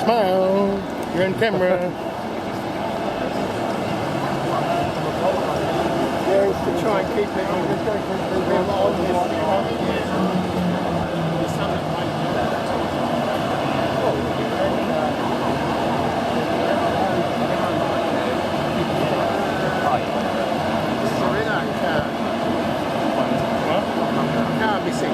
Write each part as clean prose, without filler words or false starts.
Smile. You're on camera. Yeah, it's to try and keep it on. There's a lot on this. Can't be seen.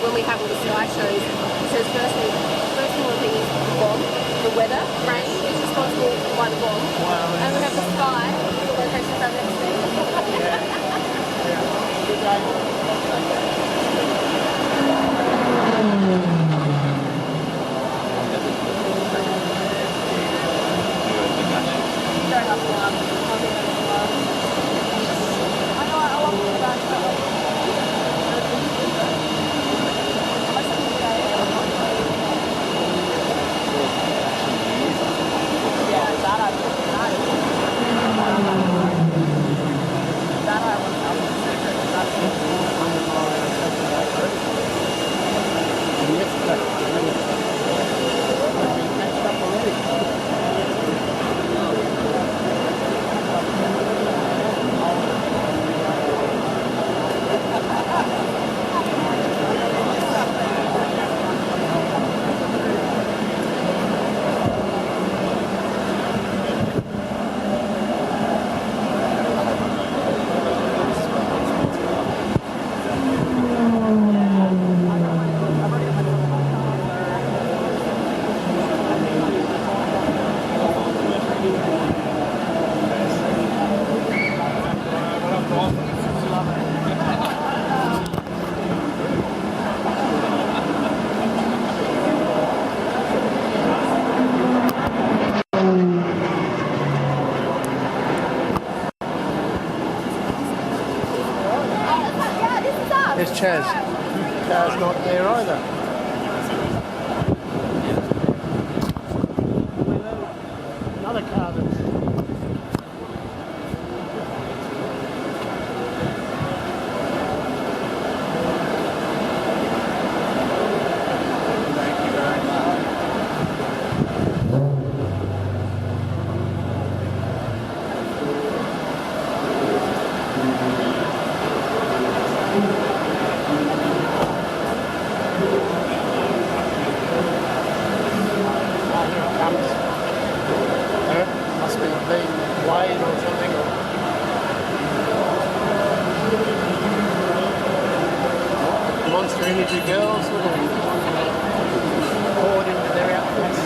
When we have all the sky shows, it says first thing is the bomb, the weather, rain is responsible by the bomb, and we have the sky, the location for our next thing. There's Chaz. Car's not there either. Another car that's... Must be being weighed or something. Monster Energy girls sort of poured into their outfits.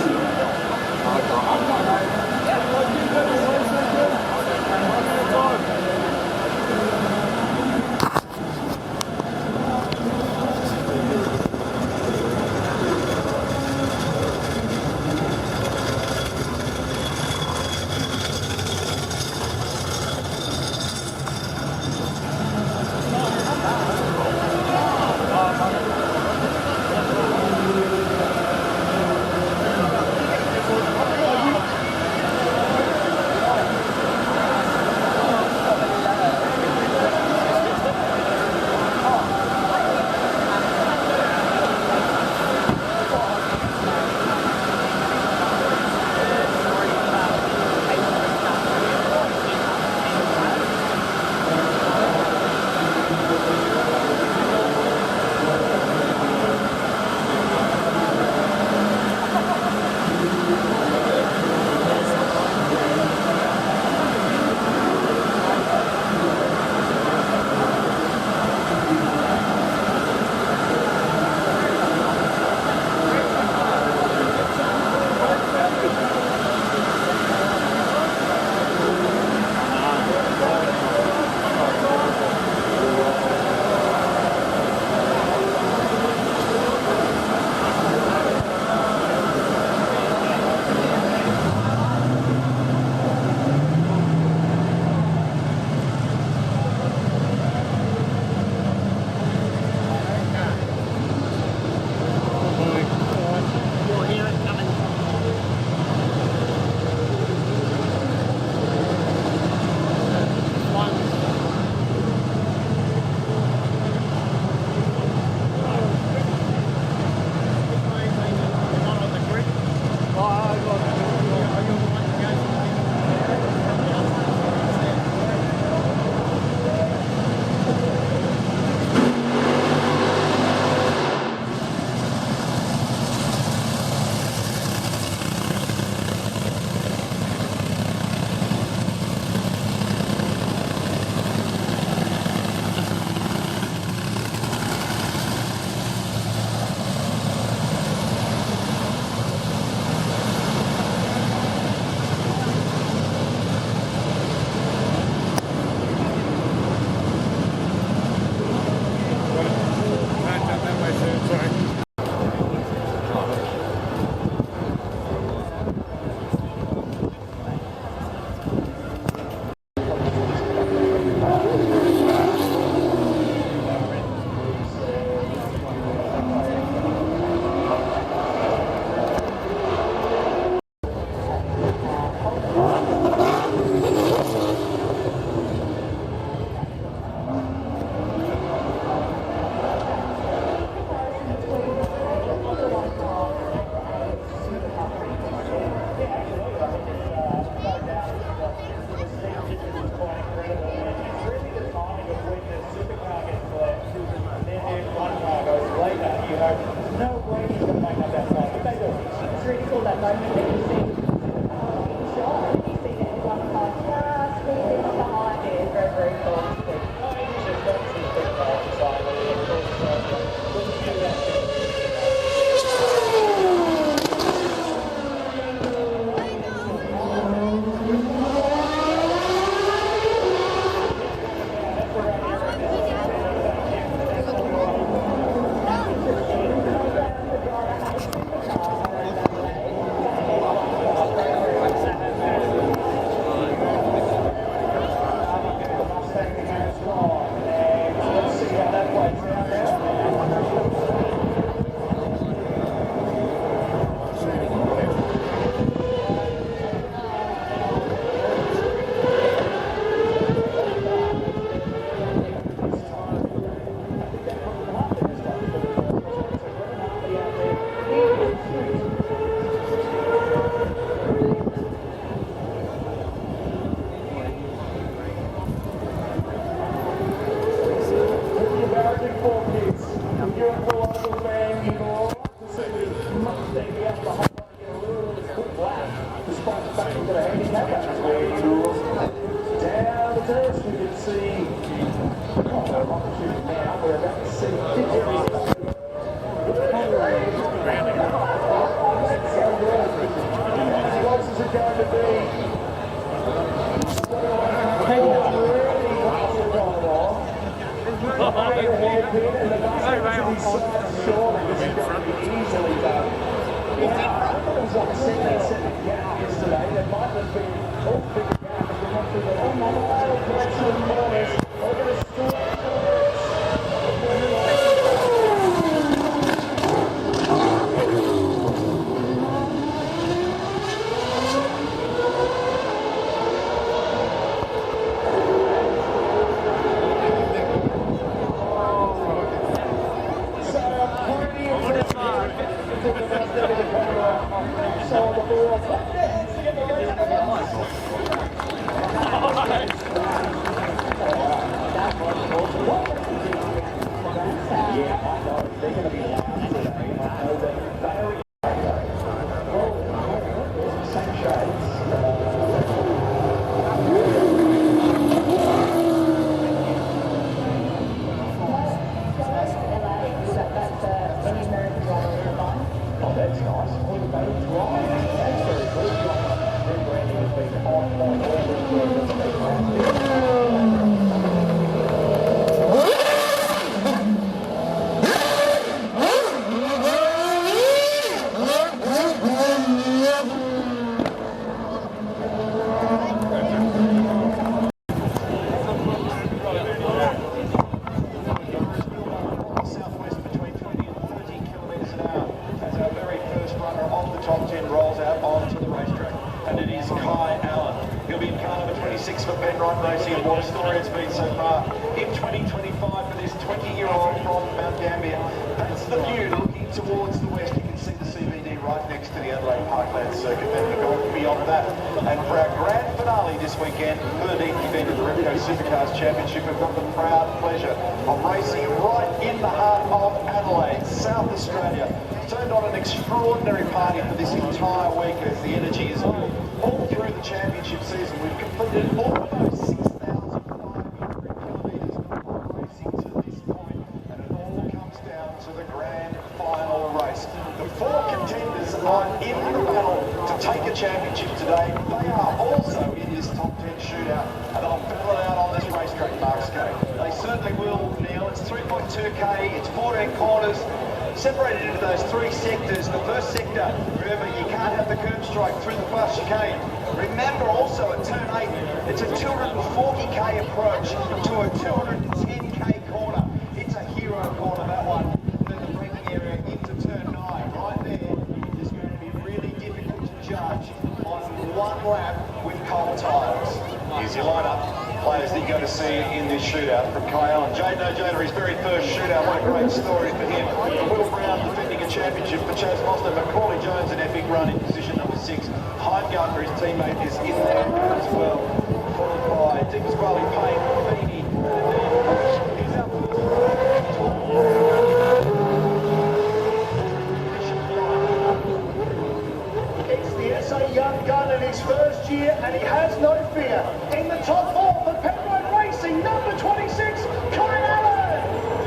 V8Supercars Championship, we've got the proud pleasure of racing right in the heart of Adelaide, South Australia. Turned on an extraordinary party for this entire week as the energy is all through the championship season. We've completed almost 6,500 kilometres of racing to this point, and it all comes down to the grand final race. The four contenders are in the battle to take a championship today. They are also in this top 10 shootout, and they'll battle it out on this racetrack, Mark Skate. They certainly will, Neil. It's 3.2k, it's 14 corners, separated into those three sectors. The first sector, remember, you can't have the curb strike through the fast chicane. Remember also at turn 8, it's a 240k approach to a 210k corner. It's a hero corner, that one. Then the braking area into turn 9. Right there is going to be really difficult to judge on one lap with cold tyres. Here's your lineup. Players that you're going to see in this shootout from Kai Allen. Jaden O'Jader, his very first shootout. What a great story for him. Will Brown defending a championship for Chaz Foster. Macaulay Jones, an epic run in position number 6. Heimgartner, his teammate, is in there as well. Followed by Dick Pasquale, Payne, Feeney. He's up for It's the SA Young Gun in his first year, and he has no fear. In the top 4 for Penrite Racing, number 26, Kai Allen.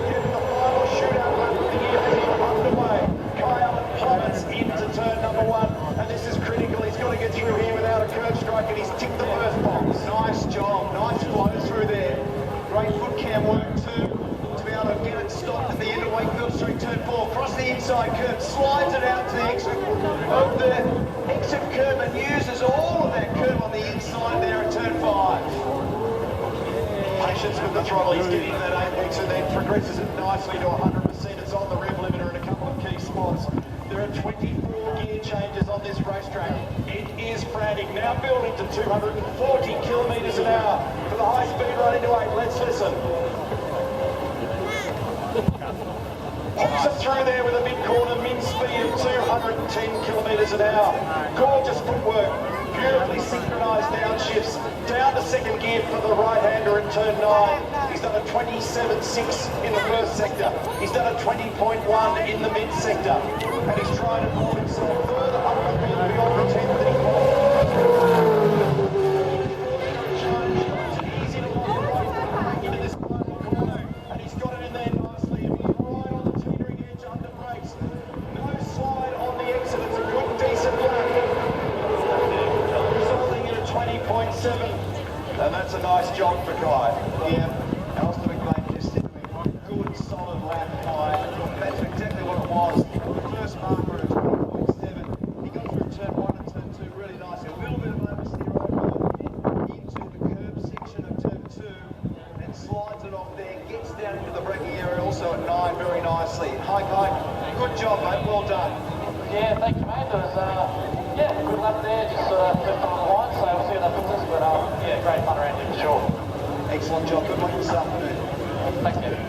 Getting the final shootout lap of the year underway. Kai Allen plummets into turn number 1, and this is critical. He's got to get through here without a curb strike, and he's ticked the first box. Nice job, nice flow through there. Great foot cam work too, to be able to get it stopped at the end of Wakefield Street, turn 4. Across the inside curb, slides it out to the exit of the exit curb and uses all of that curb on the inside there at turn 5. Patience with the throttle, he's getting that apex and then progresses it nicely to 100%. It's on the rev limiter in a couple of key spots. There are 24 gear changes on this racetrack. It is frantic, now building to 240 kilometres an hour for the high speed run into 8. Let's listen. Pops it through there with a mid-corner min speed of 210 kilometres an hour. Gorgeous footwork, beautifully synchronised downshifts. Down to second gear for the right-hander in turn 9. He's done a 27.6 in the first sector. He's done a 20.1 in the mid-sector. And he's trying to pull himself further up the field beyond the 10 that he easy to walk right into this final corner. And he's got it in there nicely. runs it off there, gets down into the braking area also at 9 very nicely. Hi, Kai. Good job, mate. Well done. Yeah, thank you, mate. There was, good lap there, just sort of left on the line, so we'll see how that puts us, but yeah, great fun around here for sure. Excellent job. Good luck this afternoon. Thanks, Kevin.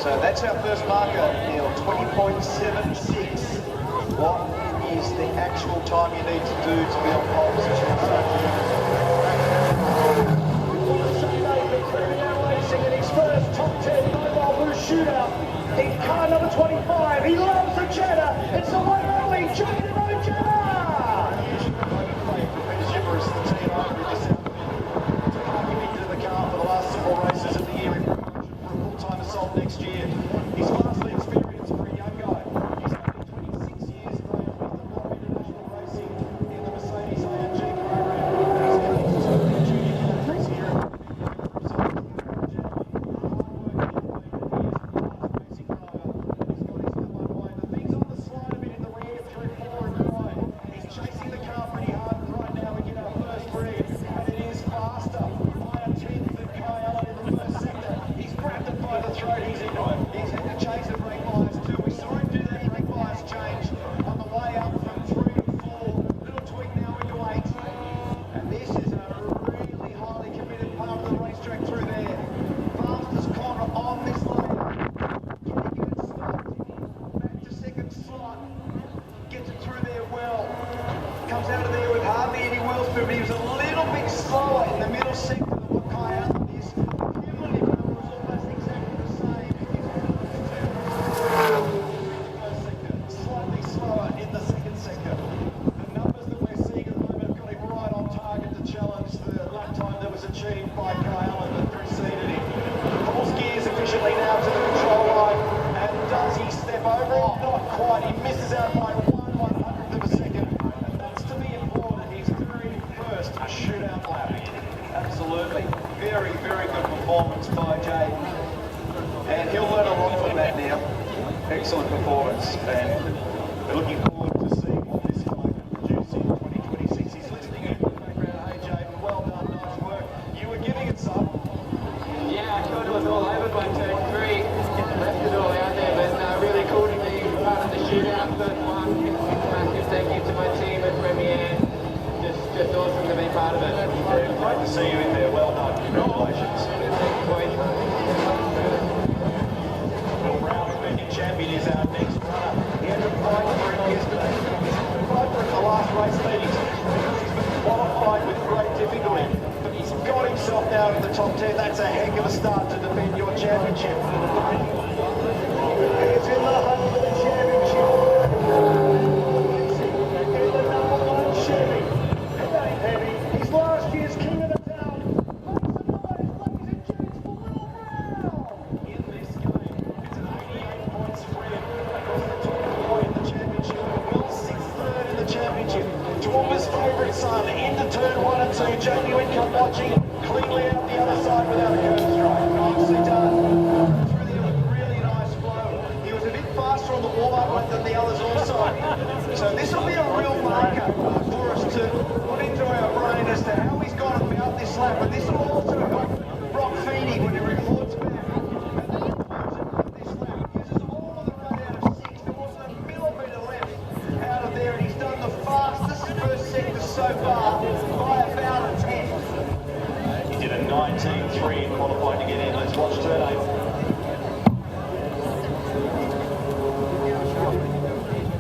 So that's our first marker, Neil, 20.76. What is the actual time you need to do to be on pole position? In his first top 10 mobile boost shootout in car number 25. He loves the cheddar. It's the one and only Jaden O'Connor. Shivers, the team over this afternoon to park him into the car for the last several races of the year in preparation for a full-time assault next year. He's vastly experienced for a young guy. He's only 26 years of age with the Block International Racing in the Mercedes AMG program. He's coming to the junior categories here. Comes out of there with hardly any wheel speed, but he was a little bit slower in the middle sector than what Kai Allen is. The cumulative number was almost exactly the same. Slightly slower in the second sector. The numbers that we're seeing at the moment have got him right on target to challenge the lap time that was achieved by Kai Allen that preceded him. Pulls gears efficiently now to the control line, and does he step over it? Not quite. He misses out by 1/100th of a second. A shootout lap. Absolutely. Very, very good performance by Jay. And he'll learn a lot from that now. Excellent performance. And we're looking forward to seeing what this guy can produce in 2026. He's listening in the background. Hey, Jay, well done. Nice work. You were giving it some. Yeah, I thought it was all over by turn 3. Left it all out there, but really cool to be part of the shootout. First one. Massive thank you to my team at Premier. Just awesome to be part of it. Yeah, great to see you in there. Well done. Congratulations. Will Brown, defending champion, is our next runner. He had to fight for it yesterday. He had to fight for it in the last race meetings because he's been qualified with great difficulty. But he's got himself now in the top 10. That's a heck of a start to defend your championship. He's in the hunt for the championship. In the number 1 Chevy. He's last year's king of the town. Make some noise, ladies and gents, for Will Brown. In this game, it's an 88-point spread across the top 4 in the championship. Will 6th, 3rd in the championship. Toowoomba's favourite son into turn 1 and 2. Jamie Whitcomb watching cleanly out the other side without a curve strike. Nicely done. Through there with really nice flow. He was a bit faster on the warm-up lap than the others also. So this will be a real marker for us to put into our brain as to how he's gone about this lap. And this will also help Brock Feeney when he reports back. And the conclusion of this lap uses all of the run out of 6. There wasn't a millimetre left out of there, and he's done the fastest first sector so far by about a 10. He did a 19.3 in qualifying to get in. Let's watch turn 8.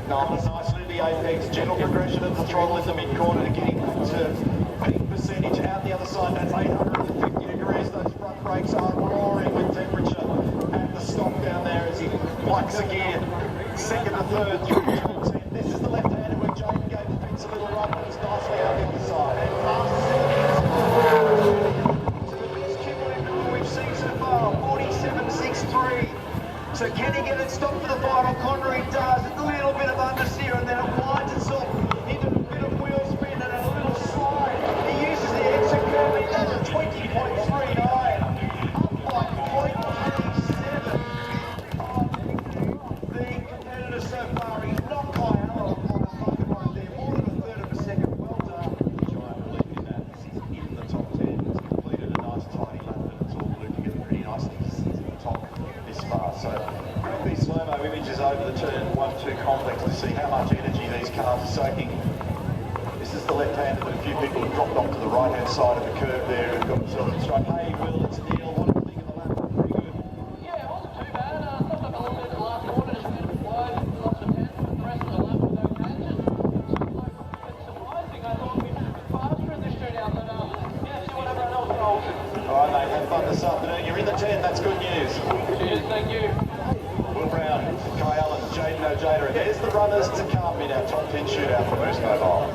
Nicely the apex, gentle progression of the throttle in the mid-corner to getting to peak percentage out the other side. That's 850 degrees. Those front brakes are roaring with temperature at the stop down there as he plucks a gear. Second to third through turn 10. This is the left-hander where Jaden gave the fence a little run, but it's nicely out the other side. And fastest to the best cumulative number we've seen so far, 47.63. So can he get it stopped for the final corner? He does. A little bit of understeer and then it winds itself into a bit of wheel spin and a little slide. He uses the exit curve. He does a 20.39. Up by 0.37 on the competitor so far. He's not Kai Allen on the bucket right there. More than a third of a second. Well done. Giant belief in that. This is in the top 10. He's completed a nice tidy lap, but it's inches over the turn 1-2 complex to see how much energy these cars are soaking. This is the left-hander that a few people have dropped off to the right-hand side of the curve there and got themselves in strike. Hey, Will, it's Neil. What do you think of the lap? Pretty good. Yeah, it wasn't too bad. Stopped up a little bit in the last quarter, just went wide, lost a 10, but the rest of the lap was okay. It's surprising. I thought we'd be faster in this shootout, but yeah, see what everyone else rolls. All right, mate, have fun this afternoon. You're in the 10, that's good news. Cheers, thank you. Will Brown, Kai Allen, Jaden Ojeda, and there's the runners to come in our top 10 shootout for Boost Mobile.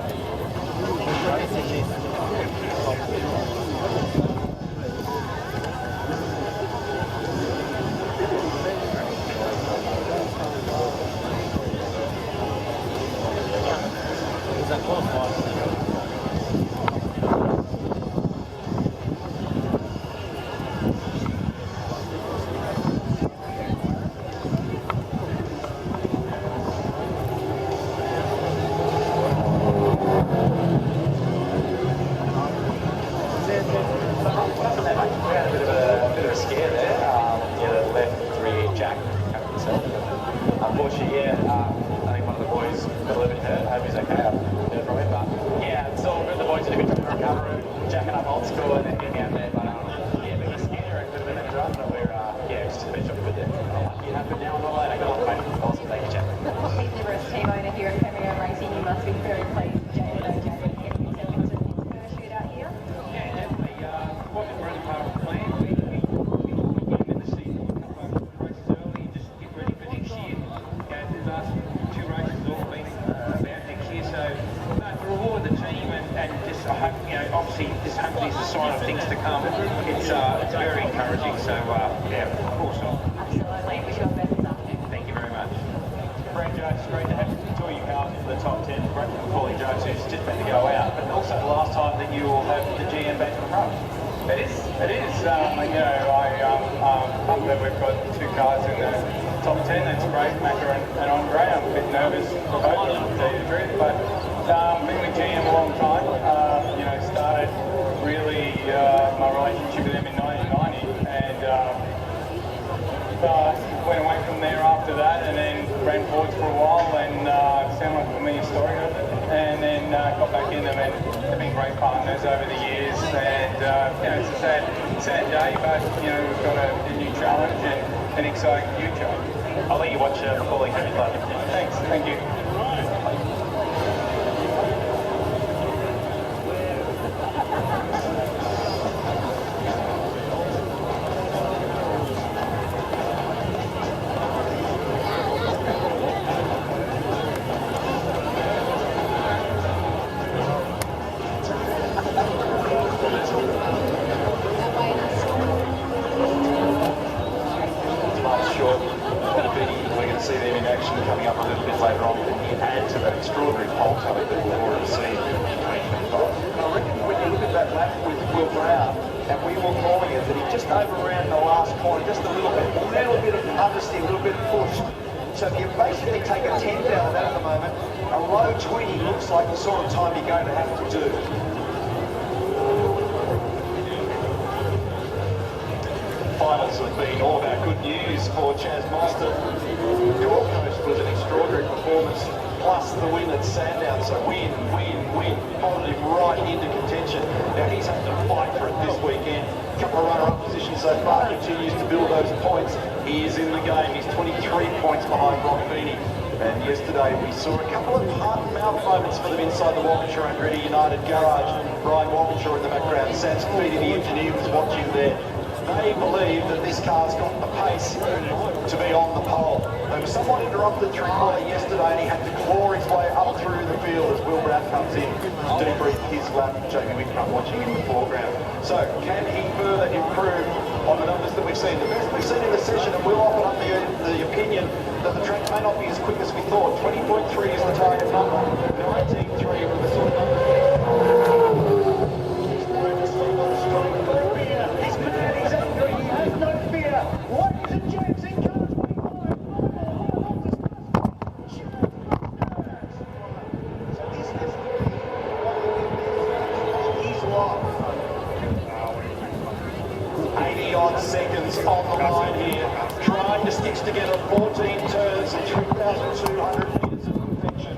Seconds on the line here, trying to to stitch together 14 turns and 3,200 metres of perfection.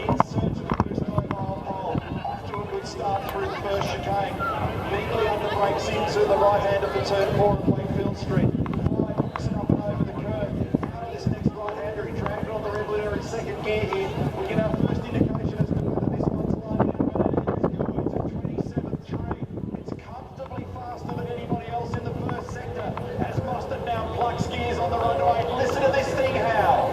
In search of the first 9-mile pole, off to a good start through the first chicane. Neatly under brakes into the right hand of the turn 4 of Wakefield Street. Boxing up and over the curve. Out of this next right-hander, he dragged it on the regulator in second gear here. We get our first indication as to whether this one's lining up, and it is good. It's a 27.3. It's comfortably faster than anybody else in the first sector. As Mustard now plucks gears on the runway. Listen to this thing howl.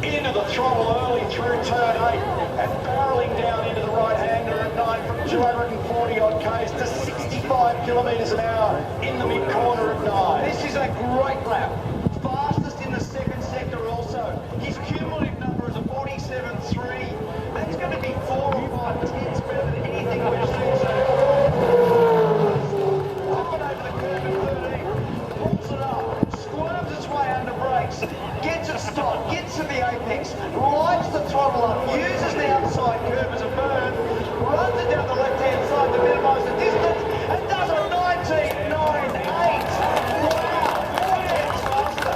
Into the throttle early through turn 8 and barreling down into the right-hander at 9 from 240 odd k's to 65 kilometres an hour in the mid-corner of 9. This is a great lap. Fastest in the second sector also. His cumulative number is a 47.3. That's going to be 4 or 5 tenths better than anything we've seen so far. Up and over the curve at 13. Pulls it up. Squirms its way under brakes. Gets a stop. Gets to the apex. Lights the throttle up. Uses the outside curve as a burn. Runs it down the left-hand side to minimise the distance. And does a 19.98. Wow. 4 tenths faster.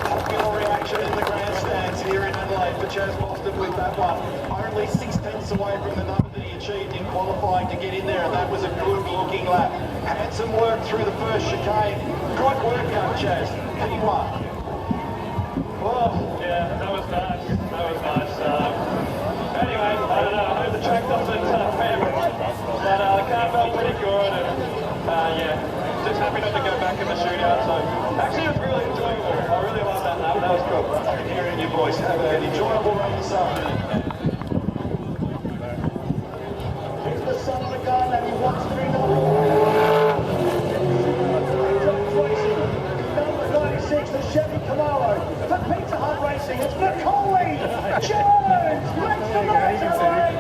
Popular reaction in the grandstands here in Adelaide for Chaz Mostert with that one. Only 6 tenths away from the number that he achieved in qualifying to get in there, and that was a good looking lap. Had some work through the first chicane. Good work, young Chaz. Keep up. Well, yeah, that was nice. That was nice. Anyway, I don't know. I hope the track doesn't favour me. But the car felt pretty good, and yeah, just happy not to go back in the shootout. So actually, it was really enjoyable. I really loved that lap. That was cool. I can hear it in your voice. Have an enjoyable run this afternoon. Here's the son of the gun that he wants to be number 96, the Chevy Camaro. For Pizza Hut Racing, it's Macaulay Jones. Makes the match, Adelaide.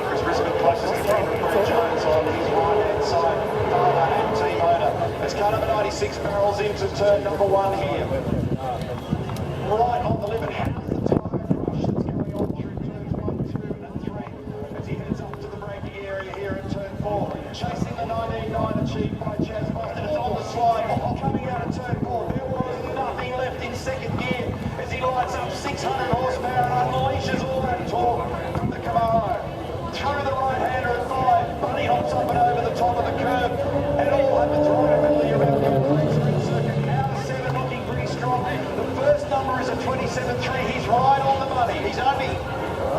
Chris Brisbane closest to Fred Jones on his right-hand side. Father and team owner. As car number 96 barrels into turn number 1 here. Right on the limit. How's the tyre crush that's going on through turns 1, 2 and 3 as he heads up to the braking area here at turn 4. Chasing the 19.9 achieved by Chaz Mostert. It's on the slide. Coming out of turn 4. There was nothing left in second gear as he lights up 600 horsepower and unleashes all that torque from the Camaro. Through the right-hander at 5. Bunny hops up and over the top of the curve. And all have the drivability around the sprint circuit. Out of 7, looking pretty strong. The first number is a 27.3. He's right on the money. He's only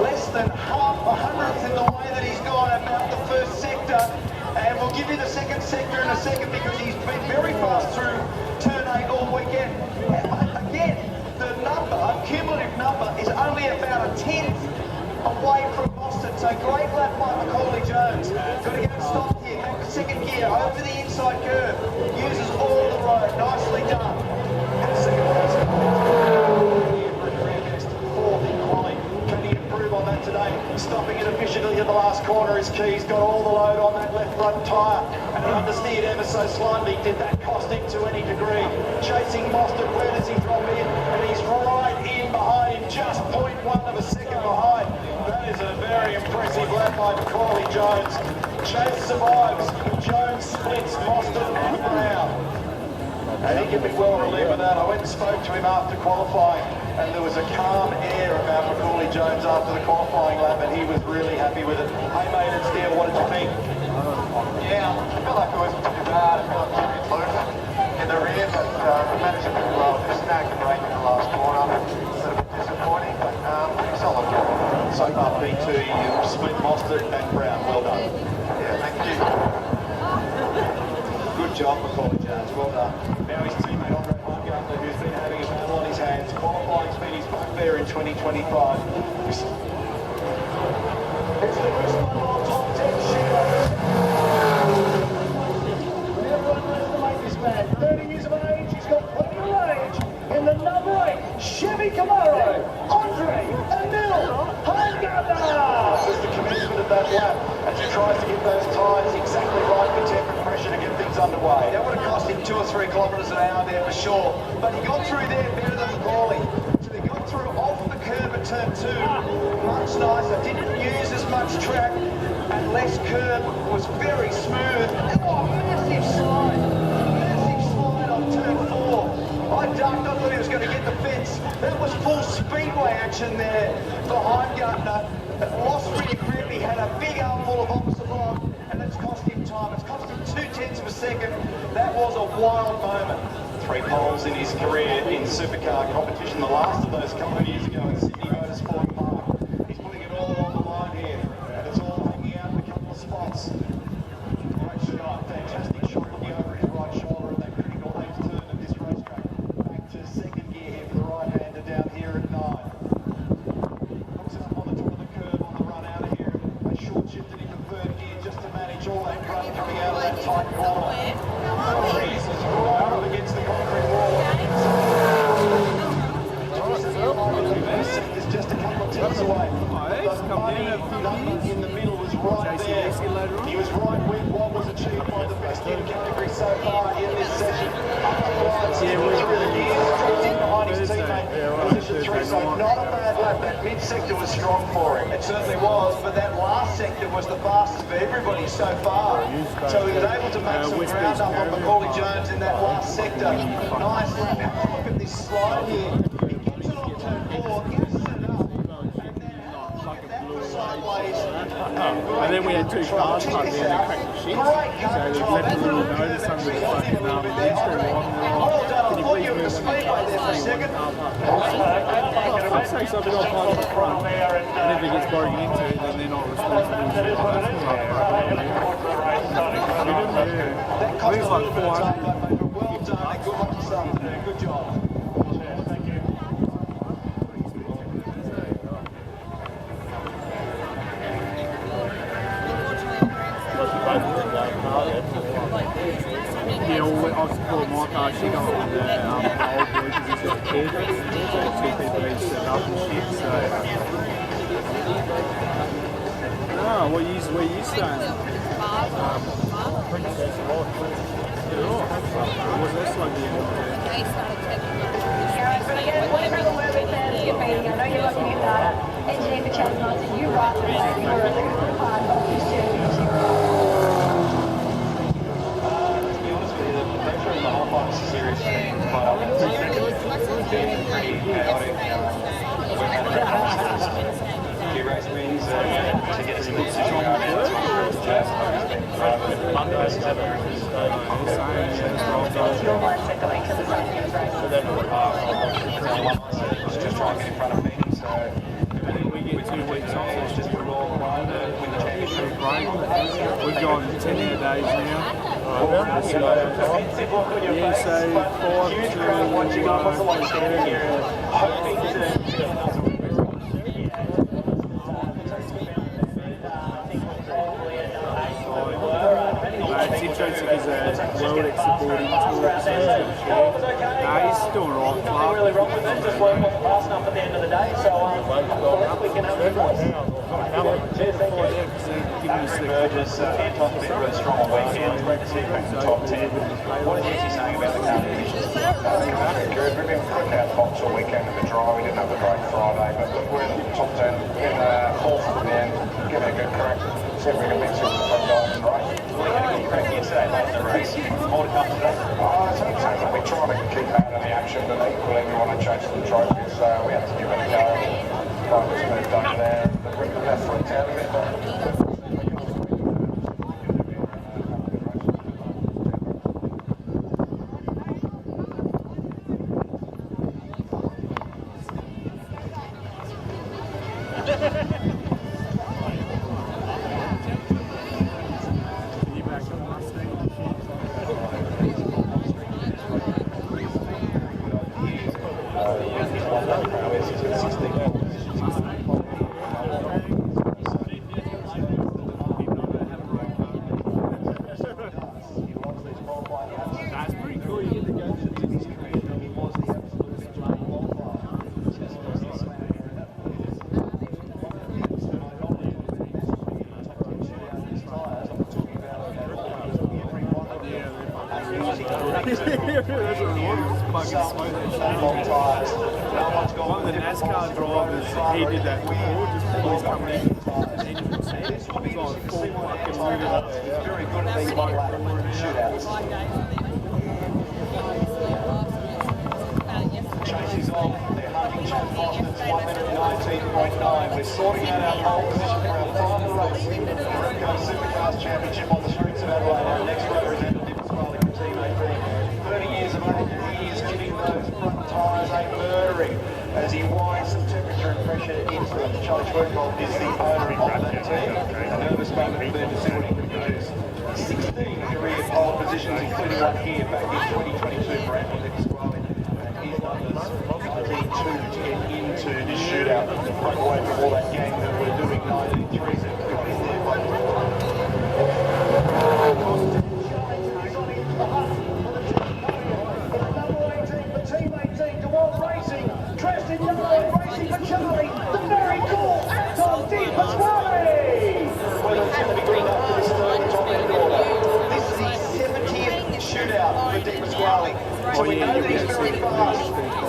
less than half a hundredth in the way that he's gone about the first sector. And we'll give you the second sector in a second because he's been very fast through turn 8 all weekend. Again, the number, cumulative number, is only about a tenth away from Boston. So great lap by Macaulay Jones. Got to get him stopped here. Back to second gear, over the inside curve. Uses all the road. Nicely done. And second place. Fourth in quali. Can he improve on that today? Stopping it efficiently in the last corner is key. He's got all the load on that left front tyre. And he understeered ever so slightly. Did that cost him to any degree? Chasing Mostert, where does he drop in? And he's right in behind him, just 0.1 of a second behind. That is a very impressive lap by Macaulay Jones. Chase survives. Jones splits Mostert and Brown. And he can be well relieved with that. I went and spoke to him after qualifying, and there was a calm air about Macaulay Jones after the qualifying lap, and he was really happy with it. Hey, mate, and Steele, what did you think? Yeah, I feel like it wasn't too bad. I feel like Jimmy close in the rear, but we managed to do well. Just snagged the brake in the last corner. A little bit disappointing, but pretty solid. So far, P2, you split Mostert and Brown. Well done. Yeah, thank you. Good job, Macaulay Jones. Well done. Now his teammate Andre Baumgartner, who's been having a battle on his hands. Qualifying speed, he's back there in 2025. It's the Brisbane top 10 shootout. Everyone underestimate this man. 30 years of age, he's got plenty of range. In the number 8 Chevy Camaro, Andre Baumgartner. This is the commencement of that lap as he tries to get those tyres exactly right for temper pressure to get things underway. That would have cost him 2 or 3 kilometres an hour there for sure. But he got through there better than Macaulay. So he got through off the curve at turn 2, much nicer. Didn't use as much track and less curb. Was very smooth. Oh, massive slide. Massive slide on turn 4. I ducked. I thought he was going to get the fence. That was full speedway action there behind Gardner. Lost really grip. He had a big armful of opposite block, and it's cost him time. It's cost him 0.2 of a second. That was a wild moment. 3 poles in his career in supercar competition. The last of those a couple of years ago in Sydney Motorsport Park. He's putting it all on the line here, and it's all hanging out in a couple of spots. Great shot, fantastic shot looking over his right shoulder at that critical 8th turn of this racetrack. Back to second gear here for the right-hander down here at 9. Hooks it up on the top of the curb on the run out of here. They short shifted into 3rd gear just to manage all that grunt coming out of that tight corner. Freeze is right up against the concrete wall. Is just a couple of tenths away. The money number in the middle was right there. He was right with what was achieved by the best in category so far in this session. Through the gears, dropped in behind his teammate. Position 3, so not a bad lap. That mid-sector was strong for him. It certainly was, but that last sector was the fastest for everybody so far. So he was able to make some ground up on Macaulay Jones in that last sector. Nice lap. Have a look at this slide here. He gets it on turn 4, gets it up, and then that was sideways. And then we had 2 cars come in and cracked the shit. So they left a little notice under the fucking windscreen. Well done. I thought you were the speedway there for a second. I'll say something off on the front, and if it gets broken into, then they're not responsible. That cost a little bit of time, mate, but well done and good luck this afternoon. Good job. Thank you. Yeah, I'll support my car. She got on the old boy because he's got a kid. So 2 people each set up and shit. So, where you staying? Was that like the end of it? I know you're looking at data. Engineer for Channel 9, so you write the way you're a good part of this journey. To be honest with you, the pressure in the whole fight is a serious thing. But it's been pretty chaotic. We've had a few race wins to get us in the position we're in. Monday versus Americans. Just trying to get in front of me. So we get 2 weeks off. It's just a raw win the championship break. We've gone 10-hour days now. Yeah, so 5 to it's interesting because World X supporting tour, so he's doing right. Nothing really wrong with it, just weren't fast enough at the end of the day, so we can have a voice. Cheers, thank you. Burgess, Anton's been really strong all weekend, second top 10. What is he saying about the car conditions? Good. We've been putting out tops all weekend in the dry. We didn't have a great Friday, but look, we're in the top 10, in 4th to the end, give it a good crack, see if we can mix it with the front guys and race. Well, you had a good crack yesterday late in the race. More to come today? We're trying to keep out of the action, but equally we want to chase some trophies, so we have to give it a go. Kind of smooth over there, but we're the best foot out of it. That's a fucking smoke. One of the NASCAR drivers, he did that before, just pull his company in and engine seat. It was like full fucking moving. Very good at these one lap shootouts. Chase is on. They're hunting Chad Foster's 1 minute 19.9. We're sorting out our pole position for our final race for the Supercars Championship on the streets of Adelaide. Our next representative is Riley from Team 18. 30 years of age, and he is giving those front tyres a murdering as he winds some temperature and pressure into them. Charlie Schwergold is the owner of that team. A nervous moment for them to see what he can produce. 16 career pole positions, including one here back in 2022 for Anthony Pasquale. And his numbers 19-2 to get into this shootout. Break away from all that gang that we're doing. 19-3 so got in there, but Team 18, DeWalt Racing, dressed in yellow and racing for Charlie, the very cool Anton Di Pasquale. well, it's going to be good enough for this third top end order. This is the 70th shootout for Di Pasquale. So we know that he's very fast.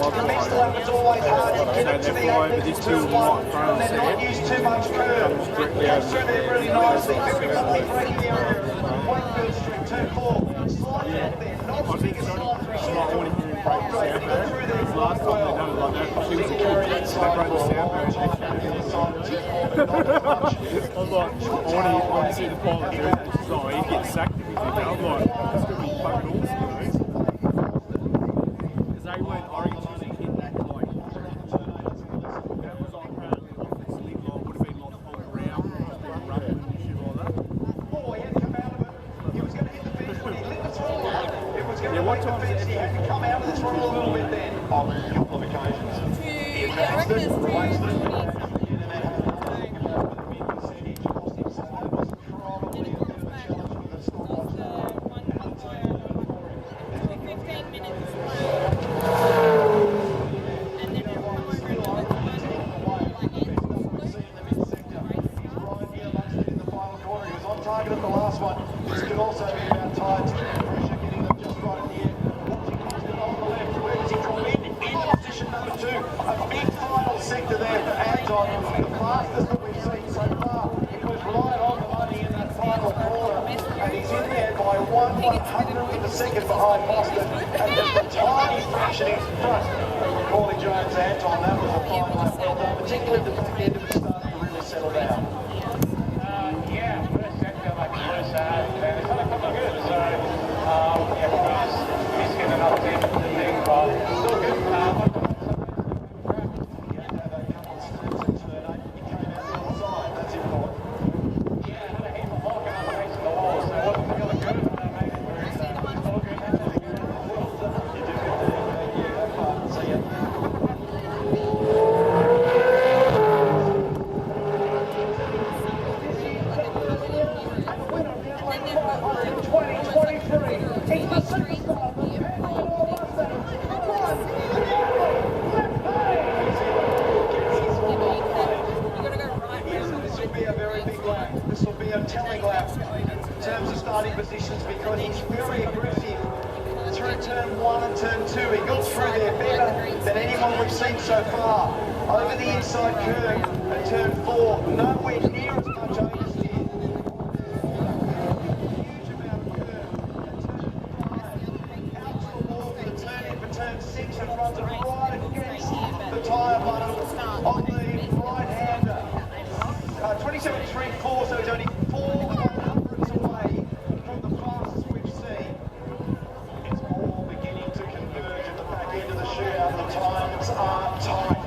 The next lap is always hard to get up to the 8 turn 1 and then not use too much curve. Comes through there really nicely. Very lovely braking area. Wakefield Street, turn 4. Slides out there. Not as big as slide 3 shootout. Last time they done it like that, she was a kid, so they broke the sound barrier. I was like, I want to see the pilot do it. She's like, he gets sacked if he did that. I'm like, it's going to be fucking awesome, you know? Because they weren't orange when they hit that, like, that was like apparently like the sleep line would have been like on the ground, rough and shit like that. Oh, he had to come out of it. He was going to hit the fence when he lit the throttle. It was going to hit the fence. He had to come out of the throttle a little bit then. On a couple of occasions. He advanced it, released it. Target at the last one. This could also be about tides. Pressure getting them just right in the end. Watching Austin on the left. Where does he drop in? In position number 2. A big final sector there for Anton. The fastest that we've seen so far. Because right on the money in that final corner. And he's in there by 1/100th of a second behind Boston. And just a tiny fraction in front of Corley Jones. Anton, that was a fine lap. Well done. Particularly at the back end of it started to really settle down. And it's had a couple of good, so yeah, he's getting another team thing, but still good. That's important. Yeah, had a heap of walking up against the wall, so it wasn't feeling good, but maybe it's all good. See ya. This will be a telling lap in terms of starting positions because he's very aggressive through turn 1 and turn 2. He got through there better than anyone we've seen so far. Over the inside curve at turn 4, nowhere near as much oversteer. Huge amount of curve at turn 5. Out to the wall for the turn in for turn 6 and runs it right against the tyre button on the right-hander. 27.34, so he's only 4/100ths away from the fastest we've seen. It's all beginning to converge at the back end of the shootout. The times are tight.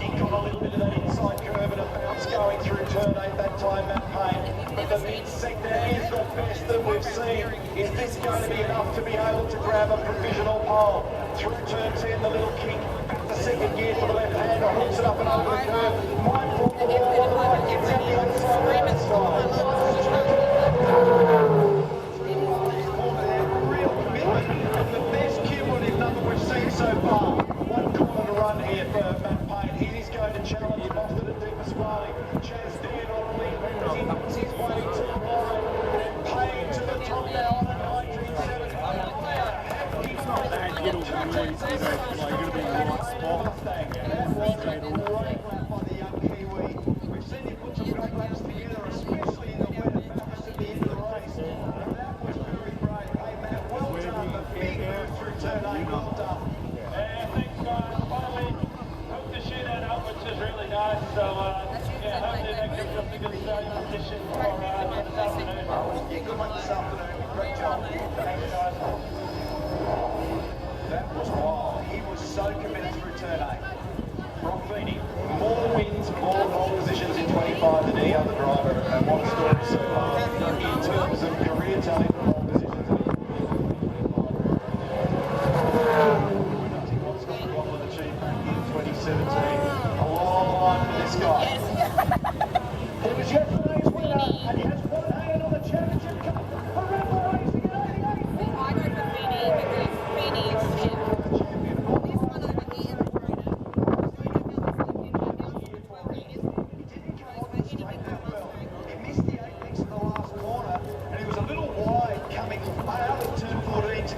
He got a little bit of that inside curve and a bounce going through turn 8 that time, Matt Payne. But the mid-sector is the best that we've seen. Is this going to be enough to be able to grab a provisional pole? Through turn 10, the little kick, back to second gear for the left-hander, hooks it up and over the curve. Mindful of the wall on the right, gets out the outside right side. Real commitment and the best cumulative number we've seen so far. 1 corner to run here for Matt Payne. He is going to challenge Boston and Di Pasquale. Chaz Dan on lead as he knocks his way to the line. Payne to the top now on a 19.7. It's not bad to get all the noise, you know, like, you're going to be in the right spot.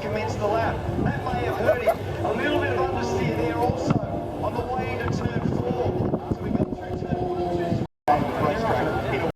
to commence the lap. That may have hurt him. A little bit of understeer there also on the way into turn 4. So we got through turn 1, 2, 3.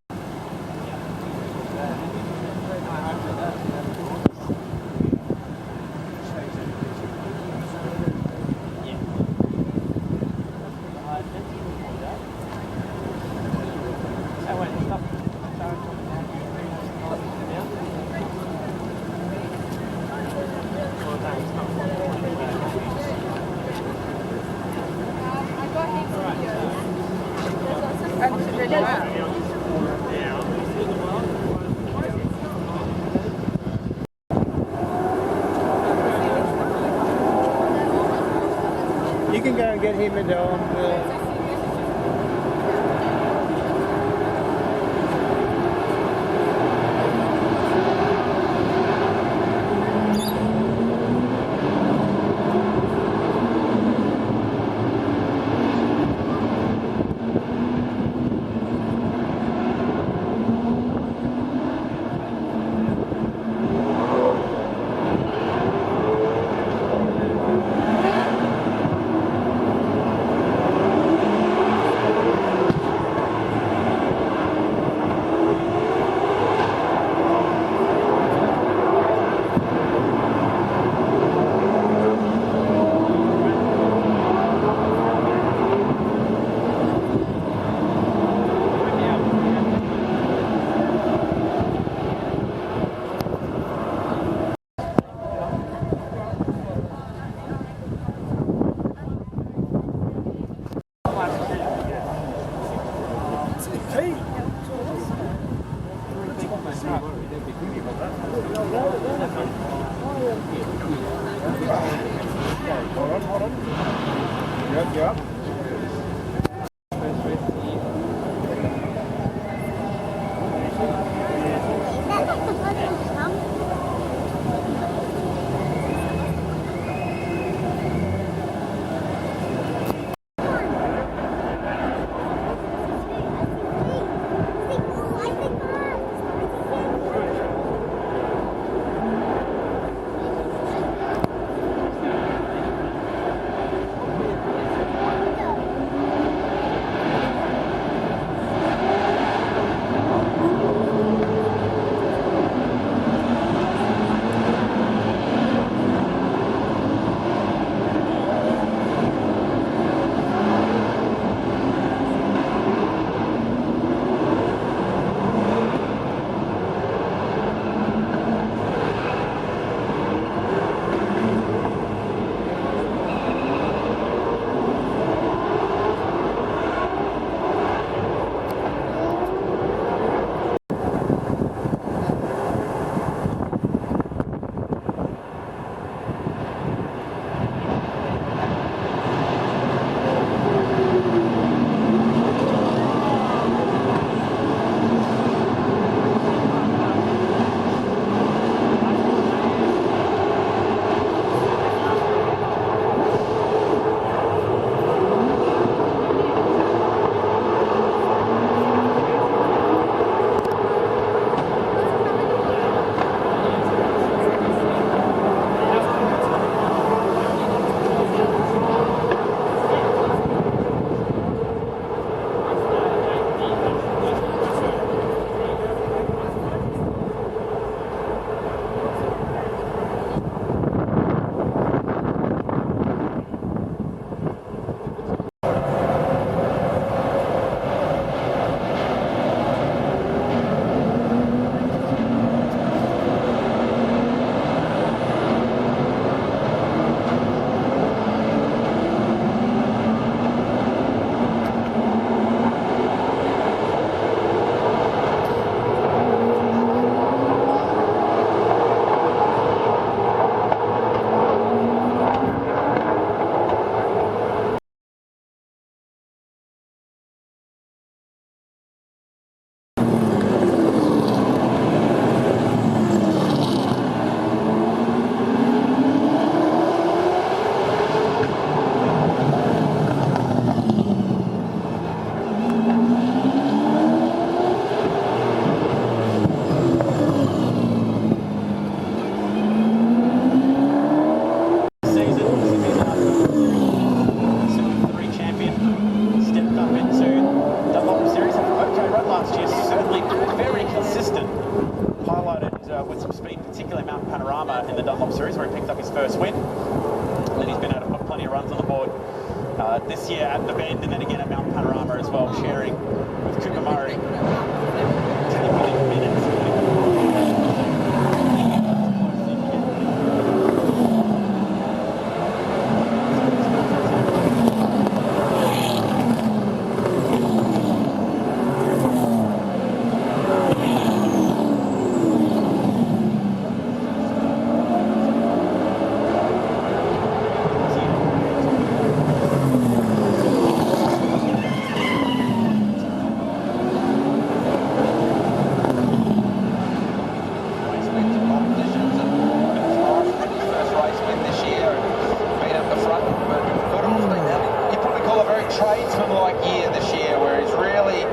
You can go and get him into on the... Hold on. Yep. with some speed, particularly Mount Panorama in the Dunlop Series, where he picked up his first win. And then he's been able to put plenty of runs on the board this year at the Bend, and then again at Mount Panorama as well, sharing with Cooper Murray. 10 minutes. Tradesman-like year this year, where he's really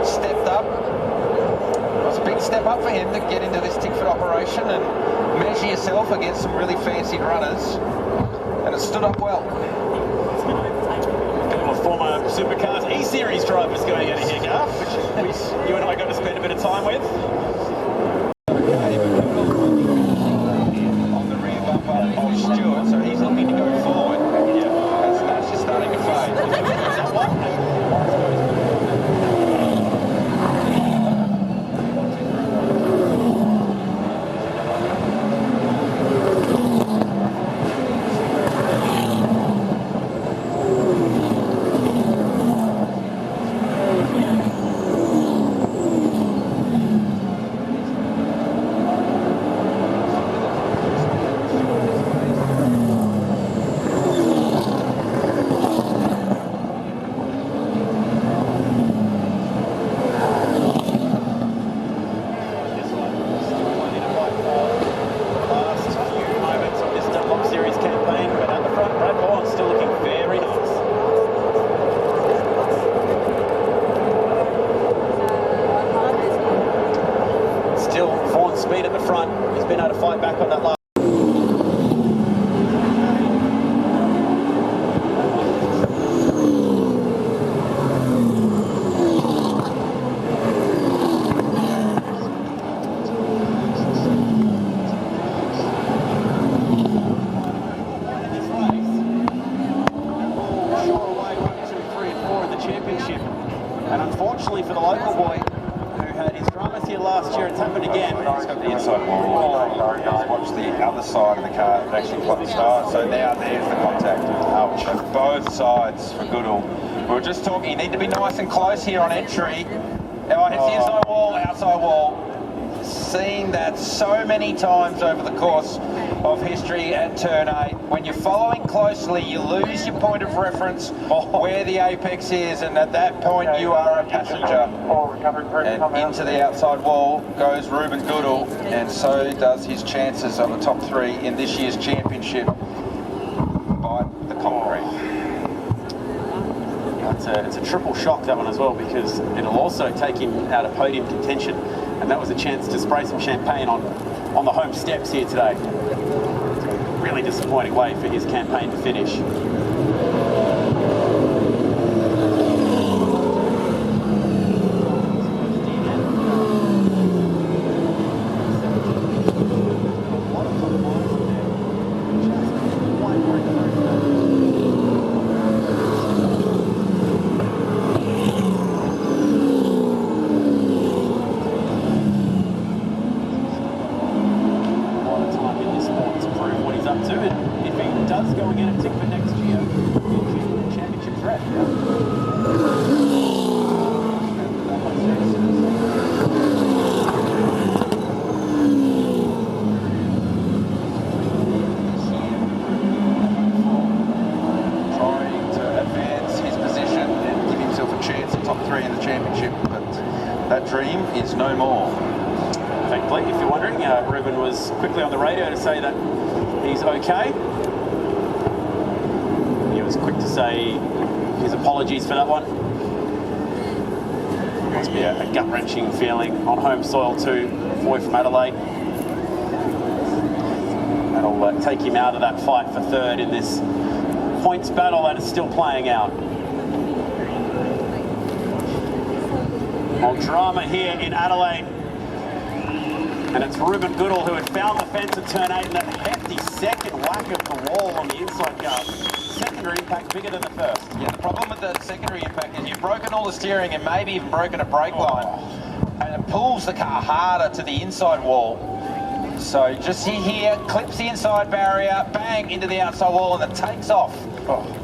stepped up. It was a big step up for him to get into this Tickford operation and measure yourself against some really fancied runners, and it stood up well. Former Supercars E-Series drivers going out of here, Garth, which you and I got to spend a bit of time with. On the rear bumper of Stewart, so he's looking to go forward. Yeah, that's just starting to fade. Speed at the front. He's been able to fight back on that last. And unfortunately for the local boy, who had his dramas here last year, it's happened again. He's got the inside wall. He's watched the other side of the car that actually plucked the star. So now there's the contact. Ouch. On both sides for Goodall. We were just talking, you need to be nice and close here on entry. Now it's the inside wall, outside wall. Seen that so many times over the course of history at turn 8. When you're following closely, you lose your point of reference where the apex is, and at that point you are a passenger. And into the outside wall goes Ruben Goodall, and so does his chances of the top 3 in this year's championship by the concrete. It's a triple shock, that one as well, because it'll also take him out of podium contention, and that was a chance to spray some champagne on the home steps here today. Really disappointing way for his campaign to finish. Going in at Tickford next year, championship threat. Trying to advance his position and give himself a chance at top 3 in the championship, but that dream is no more. Thankfully, if you're wondering, Ruben was quickly on the radio to say that he's okay. Was quick to say his apologies for that one. Must be a gut-wrenching feeling on home soil too, boy from Adelaide. That'll take him out of that fight for 3rd in this points battle that is still playing out. More drama here in Adelaide. And it's Ruben Goodall who had found the fence at turn 8 and that hefty second whack of the wall on the inside guard. Secondary impact bigger than the first. Yeah, the problem with the secondary impact is you've broken all the steering and maybe even broken a brake line. And it pulls the car harder to the inside wall. So just see here, clips the inside barrier, bang, into the outside wall, and it takes off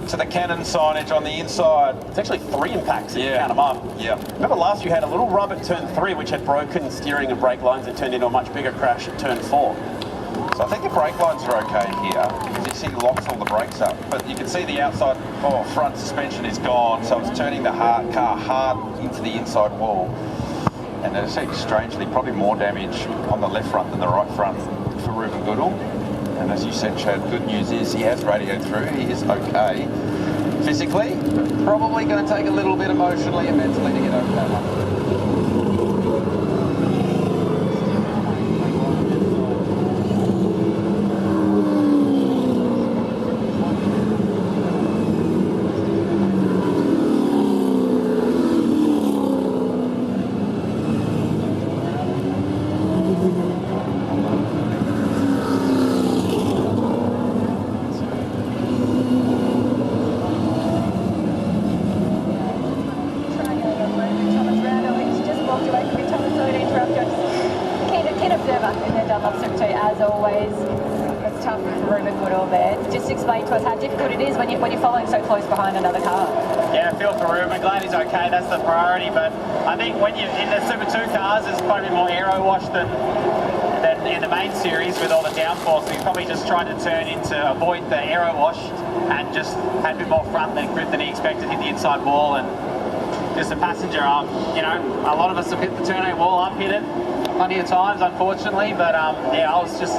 to the Canon signage on the inside. It's actually 3 impacts if you Yeah. count them up. Yeah. Remember last year you had a little rub at turn 3 which had broken steering and brake lines that turned into a much bigger crash at turn 4. So I think the brake lines are okay here because you see he locks all the brakes up. But you can see the outside front suspension is gone, so it's turning the car hard into the inside wall. And there's actually, strangely, probably more damage on the left front than the right front for Ruben Goodall. And as you said, Chad, good news is he has radioed through. He is okay physically. Probably going to take a little bit emotionally and mentally to get over that one. As always, it's tough for Ruben Goodall there. Just explain to us how difficult it is when you're following so close behind another car. Yeah, I feel for Ruben. Glad he's okay. That's the priority. But I think when you're in the Super 2 cars, there's probably more aero wash than in the main series with all the downforce. He's probably just trying to turn in to avoid the aero wash and just had a bit more front than grip than he expected. Hit the inside wall and just the passenger arm. You know, a lot of us have hit the turn 8 wall. I've hit it plenty of times, unfortunately, but yeah, I was just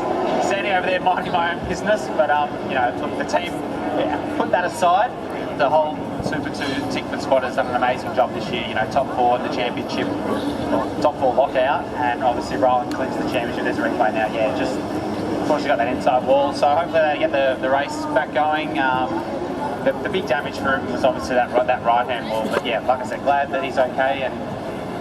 standing over there minding my own business, but you know, look, the team, put that aside, the whole Super 2 Tickford squad has done an amazing job this year, you know, top 4 in the championship, top 4 lockout, and obviously Roland clinch the championship. There's a replay now, yeah, just unfortunately got that inside wall, so hopefully they get the race back going. The big damage for him was obviously that right-hand wall, but yeah, like I said, glad that he's okay, and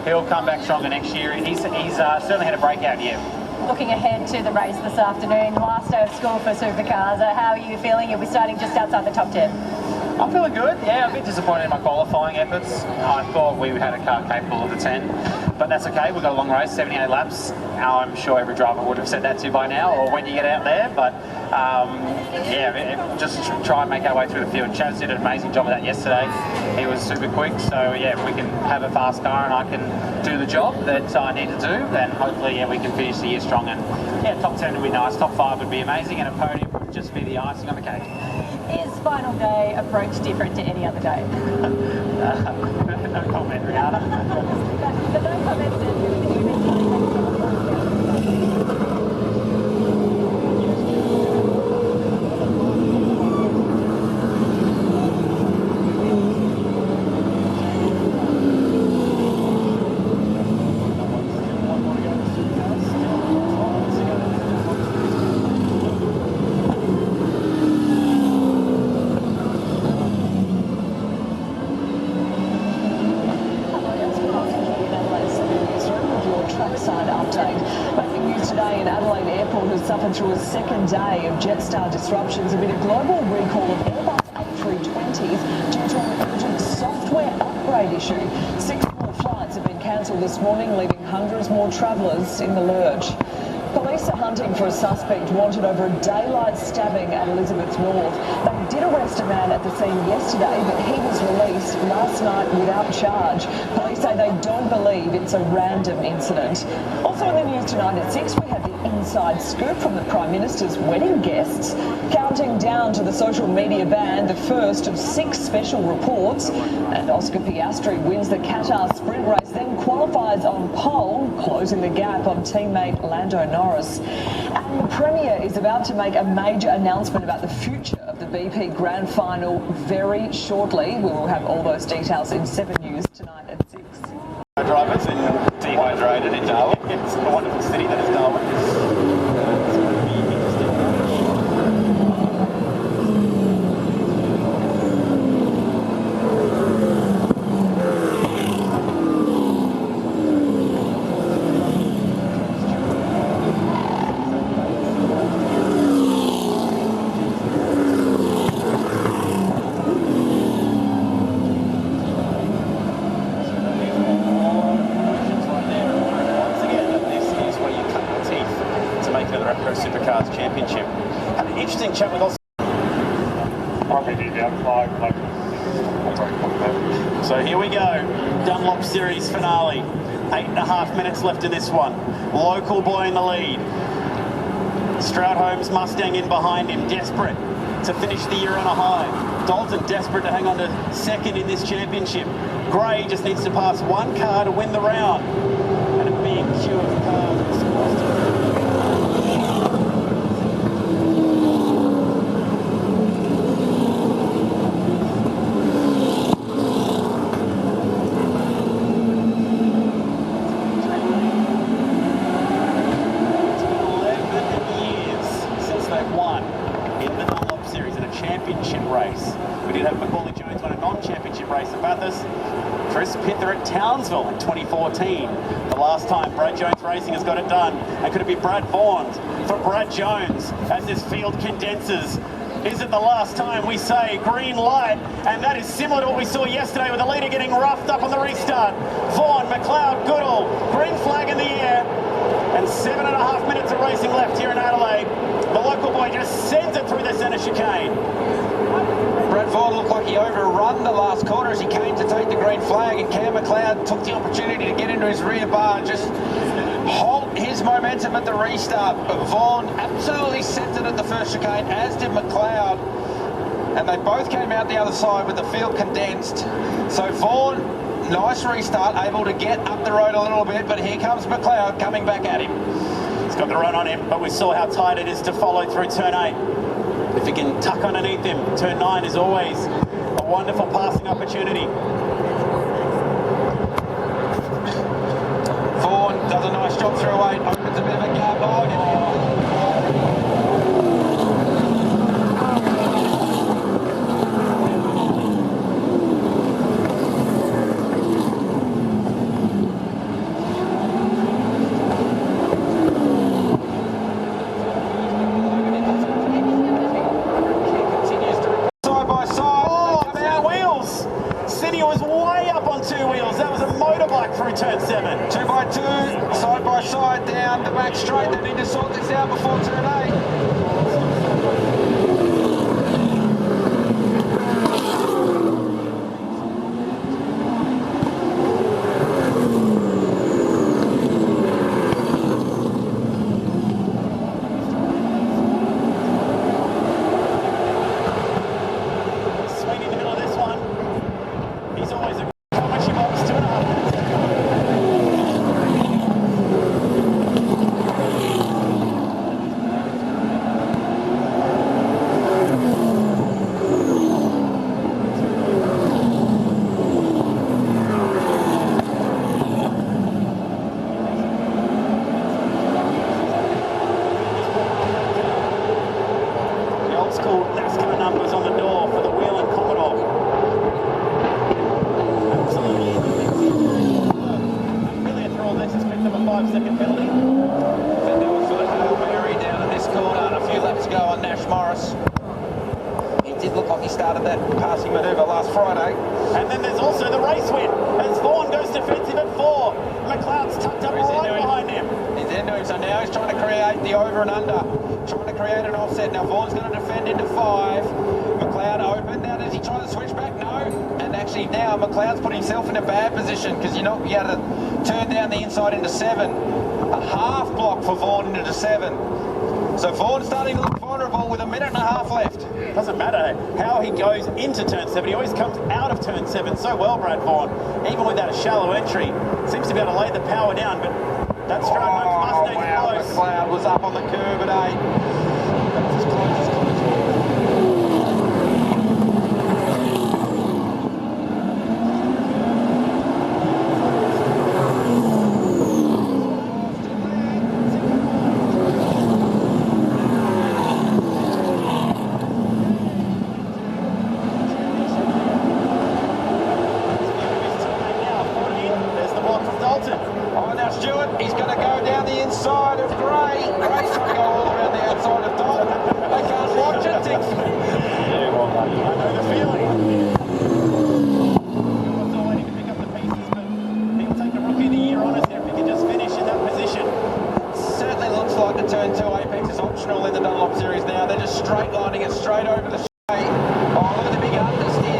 he'll come back stronger next year. He's certainly had a breakout year. Looking ahead to the race this afternoon, last day of school for Supercars, how are you feeling? You'll be starting just outside the top 10. I'm feeling good, yeah, a bit disappointed in my qualifying efforts. I thought we had a car capable of the 10, but that's okay, we've got a long race, 78 laps. I'm sure every driver would have said that to you by now, or when you get out there, but yeah, just try and make our way through the field. Chaz did an amazing job of that yesterday. He was super quick, so yeah, if we can have a fast car and I can do the job that I need to do, then hopefully, yeah, we can finish the year strong, and yeah, top 10 would be nice, top 5 would be amazing, and a podium would just be the icing on the cake. Is final day approach different to any other day? No comment, Rihanna. But no comments to trackside update. Breaking news today in Adelaide Airport has suffered through a second day of Jetstar disruptions amid a global recall of Airbus A320s due to an urgent software upgrade issue. 6 more flights have been cancelled this morning, leaving hundreds more travellers in the lurch. Police are hunting for a suspect wanted over a daylight stabbing at Elizabeth North. They did arrest a man at the scene yesterday, but he was released last night without charge. Police say they don't believe it's a random incident. Also in the news tonight at 6, we have the inside scoop from the Prime Minister's wedding guests. Counting down to the social media ban, the first of 6 special reports. And Oscar Piastri wins the Qatar sprint race, then qualifies on pole, closing the gap on teammate Lando Norris. And the Premier is about to make a major announcement about the future of the BP Grand Final very shortly. We will have all those details in 7 News tonight at 6. Drivers and dehydrated in Darwin. It's a wonderful city that is Darwin. of the V8Supercars Championship. Had an interesting chat with us. So here we go, Dunlop Series finale. 8.5 minutes left in this one. Local boy in the lead. Stroudholm's Mustang in behind him, desperate to finish the year on a high. Dalton desperate to hang on to second in this championship. Gray just needs to pass one car to win the round. And a big queue of cars. Townsville in 2014. The last time Brad Jones Racing has got it done. And could it be Brad Vaughan for Brad Jones as this field condenses? Is it the last time we say green light? And that is similar to what we saw yesterday with the leader getting roughed up on the restart. Vaughan, McLeod, Goodall, green flag in the air. And 7.5 minutes of racing left here in Adelaide. The local boy just sends it through the centre chicane. Brad Vaughan looked like he overrun the last corner as he came to take the green flag, and Cam McLeod took the opportunity to get into his rear bar and just halt his momentum at the restart. But Vaughan absolutely sent it at the first chicane, as did McLeod, and they both came out the other side with the field condensed. So Vaughan, nice restart, able to get up the road a little bit, but here comes McLeod coming back at him. He's got the run on him, but we saw how tight it is to follow through turn 8. If he can tuck underneath him, turn 9 is always a wonderful passing opportunity. Vaughan does a nice job through 8, opens a bit of a gap. Turn 7. 2x2, side by side down the back straight. They need to sort this out before turn 8. Swing in the middle of this one. He's always a commentary box, 2.5 minutes. Numbers on the door for the Wheel and Commodore. Absolutely. Really through all this has picked up a 5-second penalty. And that was for the Hail Mary down in this corner a few laps ago on Nash Morris. He did look like he started that passing manoeuvre last Friday. And then there's also the race win as Vaughan goes defensive at 4. McLeod's tucked up right behind him. He's into him, so now he's trying to create the over and under. Trying to create an offset. Now Vaughan's going to defend into 5. McLeod open. Now does he try to switch back? No. And actually now McLeod's put himself in a bad position because you're not be able to turn down the inside into 7. A half block for Vaughan into 7. So Vaughan's starting to look vulnerable with 1.5 minutes left. Doesn't matter how he goes into turn 7. He always comes out of turn 7 so well, Brad Vaughan. Even with that shallow entry, seems to be able to lay the power down, but that Stroudholm's Mustang close. McLeod was up on the curb at 8. That's as close as close. He's going to go down the inside of Gray. Gray's trying to go all around the outside of Dalton. They can't turn 2 apex is optional in the Dunlop Series now. They're just straight lining it straight over the straight. Oh, look at the big understeer.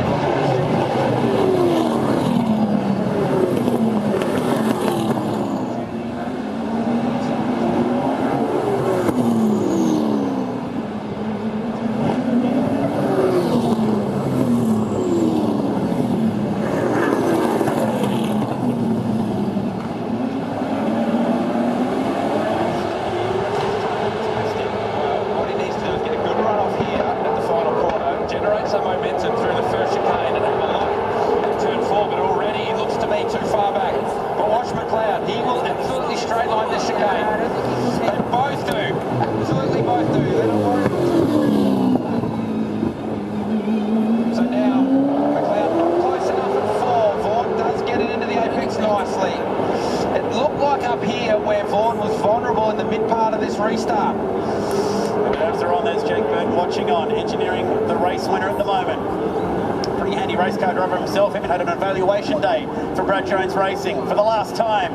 Restart. The nerves are on. There's Jake Burton watching on, engineering the race winner at the moment. Pretty handy race car driver himself. Even had an evaluation day for Brad Jones Racing for the last time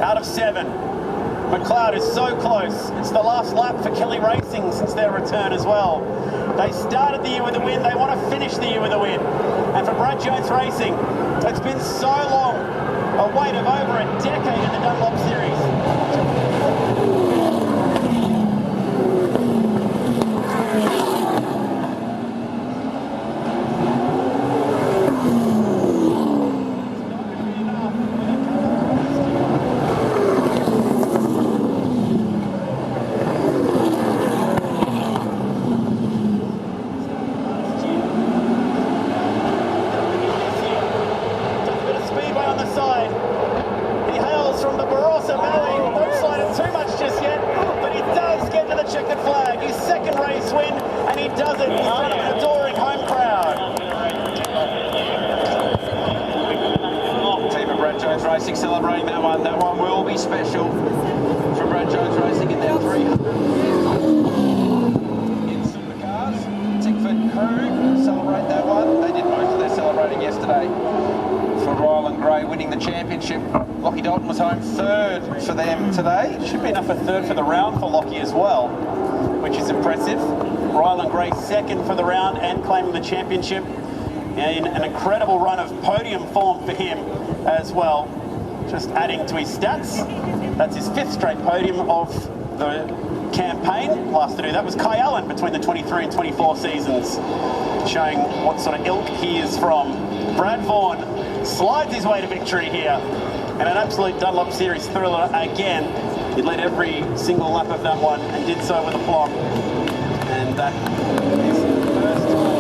out of 7. McLeod is so close. It's the last lap for Kelly Racing since their return as well. They started the year with a win. They want to finish the year with a win. And for Brad Jones Racing, it's been so long, a wait of over a decade in the Dunlop Series. Celebrating that one. That one will be special for Brad Jones Racing in their 300 in Supercars. Tickford crew celebrate that one. They did most of their celebrating yesterday for Ryland Gray winning the championship. Lockie Dalton was home 3rd for them today. Should be enough for 3rd for the round for Lockie as well, which is impressive. Ryland Gray 2nd for the round and claiming the championship in an incredible run of podium form for him as well. Just adding to his stats, that's his 5th straight podium of the campaign. Last to do that was Kai Allen between the 23 and 24 seasons, showing what sort of ilk he is from. Brad Vaughan slides his way to victory here, and an absolute Dunlop Series thriller again. He led every single lap of that one and did so with aplomb. And that is the first time.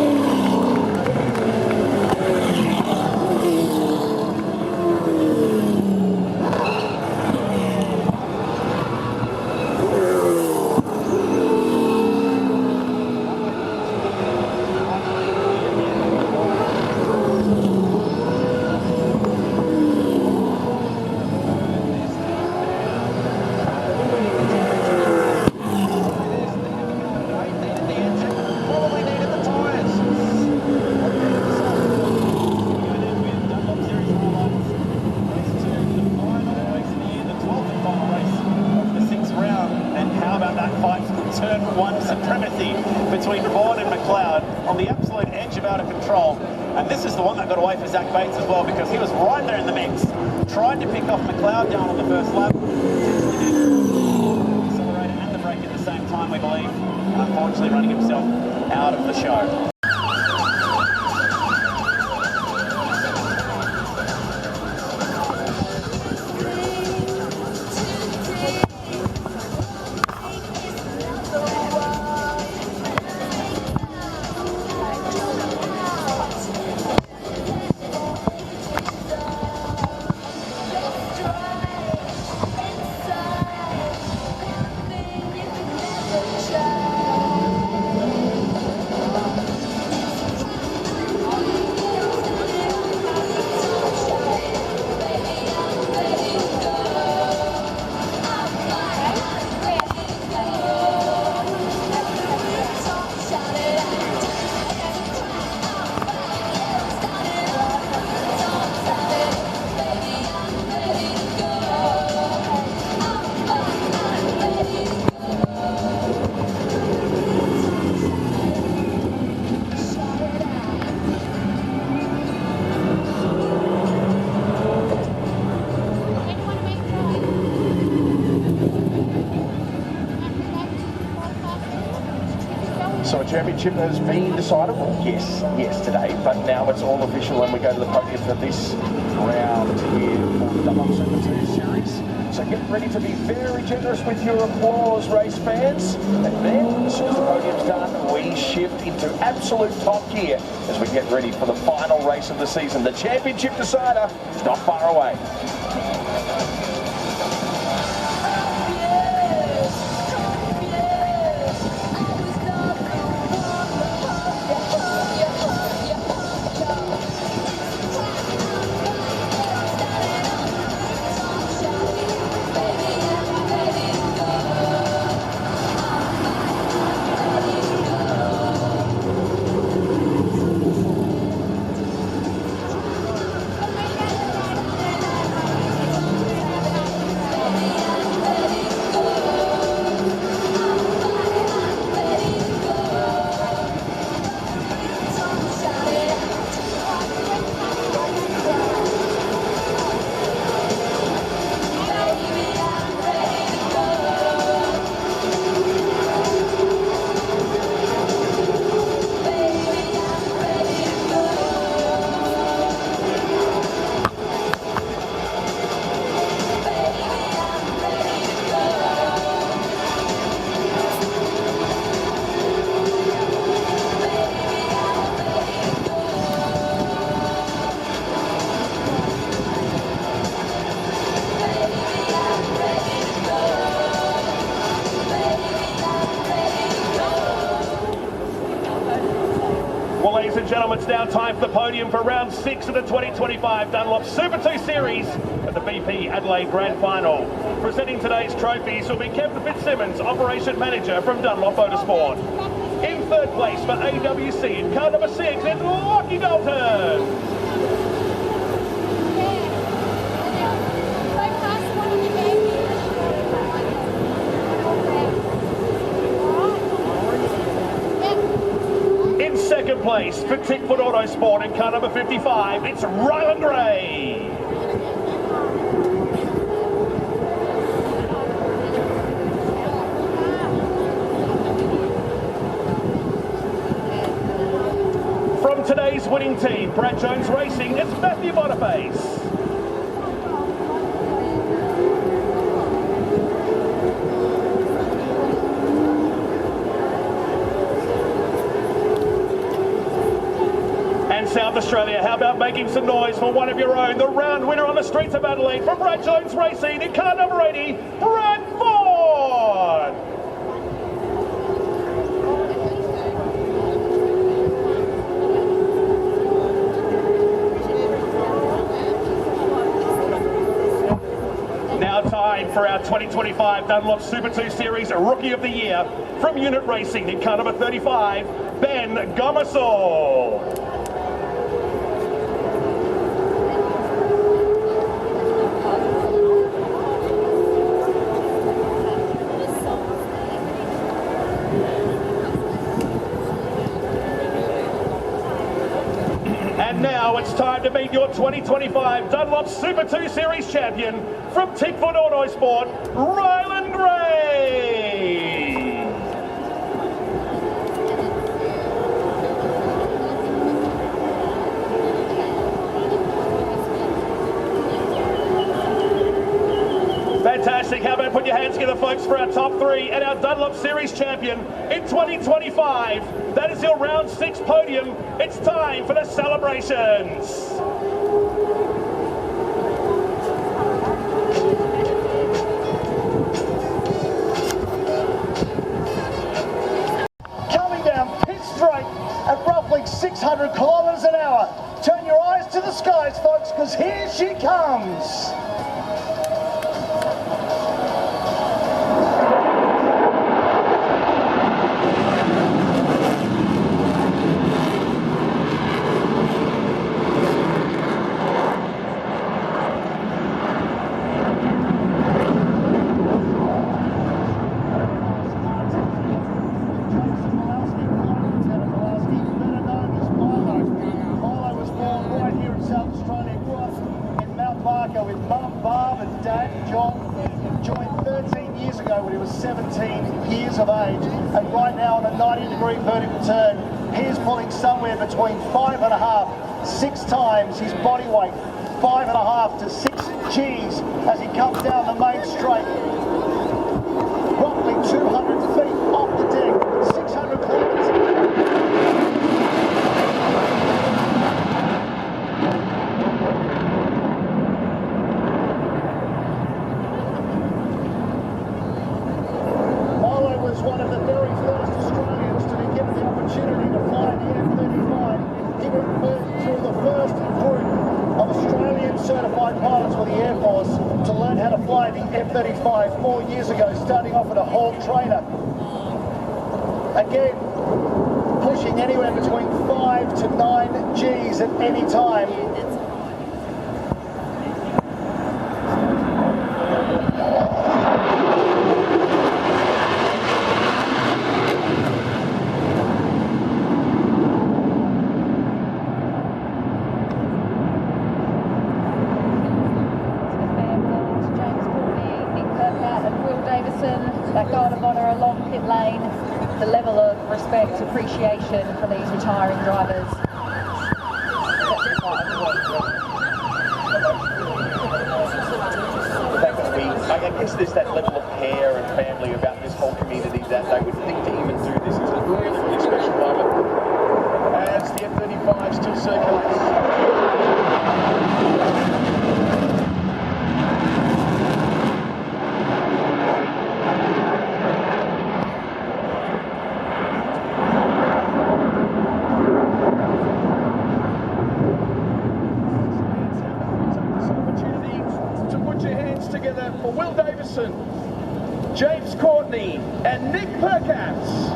Turn 1 supremacy between Vaughan and McLeod on the absolute edge of out of control. And this is the one that got away for Zach Bates as well, because he was right there in the mix. Tried to pick off McLeod down on the first lap. Accelerator and the brake at the same time, we believe. And unfortunately running himself out of the show. So a championship has been decided? Well, yes, yesterday, but now it's all official and we go to the podium for this round here for the Dunlop Super 2 Series. So get ready to be very generous with your applause, race fans. And then, as soon as the podium's done, we shift into absolute top gear as we get ready for the final race of the season. The championship decider is not far away. Well, ladies and gentlemen, it's now time for the podium for round 6 of the 2025 Dunlop Super 2 Series at the BP Adelaide Grand Final. Presenting today's trophies will be Kevin Fitzsimmons, Operation Manager from Dunlop Motorsport. In third place for AWC in car number 6, it's Lockie Dalton. In second place for Tickfoot Autosport in car number 55, it's Ryland Gray. From today's winning team, Brad Jones Racing, it's Matthew Boniface. South Australia, how about making some noise for one of your own, the round winner on the streets of Adelaide from Brad Jones Racing in car number 80, Brad Ford. Now time for our 2025 Dunlop Super 2 Series Rookie of the Year from Unit Racing in car number 35, Ben Gomersall. And now it's time to meet your 2025 Dunlop Super 2 Series champion from Tickfoot Autosport, Ryland Gray. Fantastic. How about put your hands together, folks, for our top 3 and our Dunlop Series champion in 2025. That is your round 6 podium. It's time for the celebrations. Coming down pit straight at roughly 600 kilometres an hour. Turn your eyes to the skies, folks, because here she comes. With Mum Bar 17 years of age, and right now on a 90-degree vertical turn, he is pulling somewhere between 5.5, 6 times his body weight, 5.5 to 6 Gs as he comes down the main straight. Roughly 200 feet off the deck, 600 kilometres. One of the very first Australians to be given the opportunity to fly the F-35. He went through the first group of Australian certified pilots for the Air Force to learn how to fly the F-35 4 years ago, starting off at a Hall trainer. Again, pushing anywhere between 5 to 9 Gs at any time. That guard of honour along pit lane, the level of respect, appreciation for these retiring drivers. I guess there's that level of care and family about this whole community that they would think to even do this is a really, really special moment as the F-35 still circulates. Together for Will Davison, James Courtney and Nick Perkins.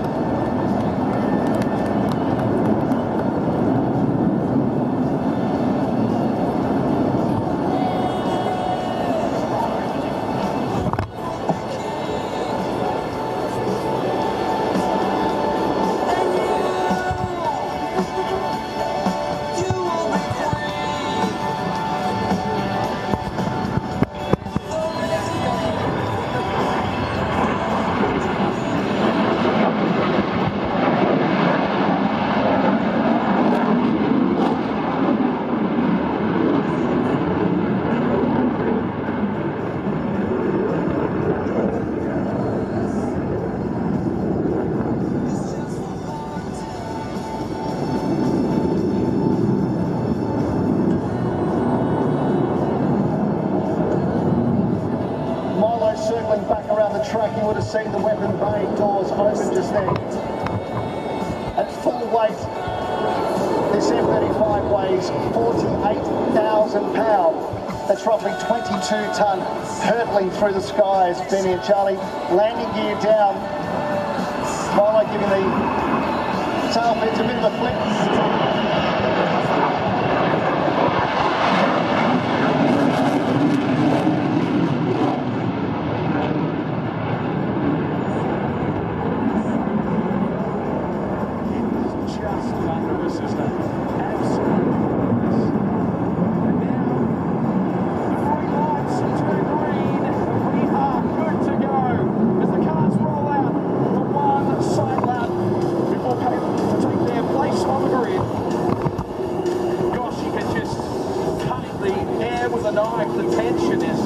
Circling back around the track, you would have seen the weapon bay doors open just then. At full weight, this F-35 weighs 48,000 pounds. That's roughly 22 tonne, hurtling through the skies, Benny and Charlie. Landing gear down. Milo giving the tail fins a bit of a flip. With a knife, the tension is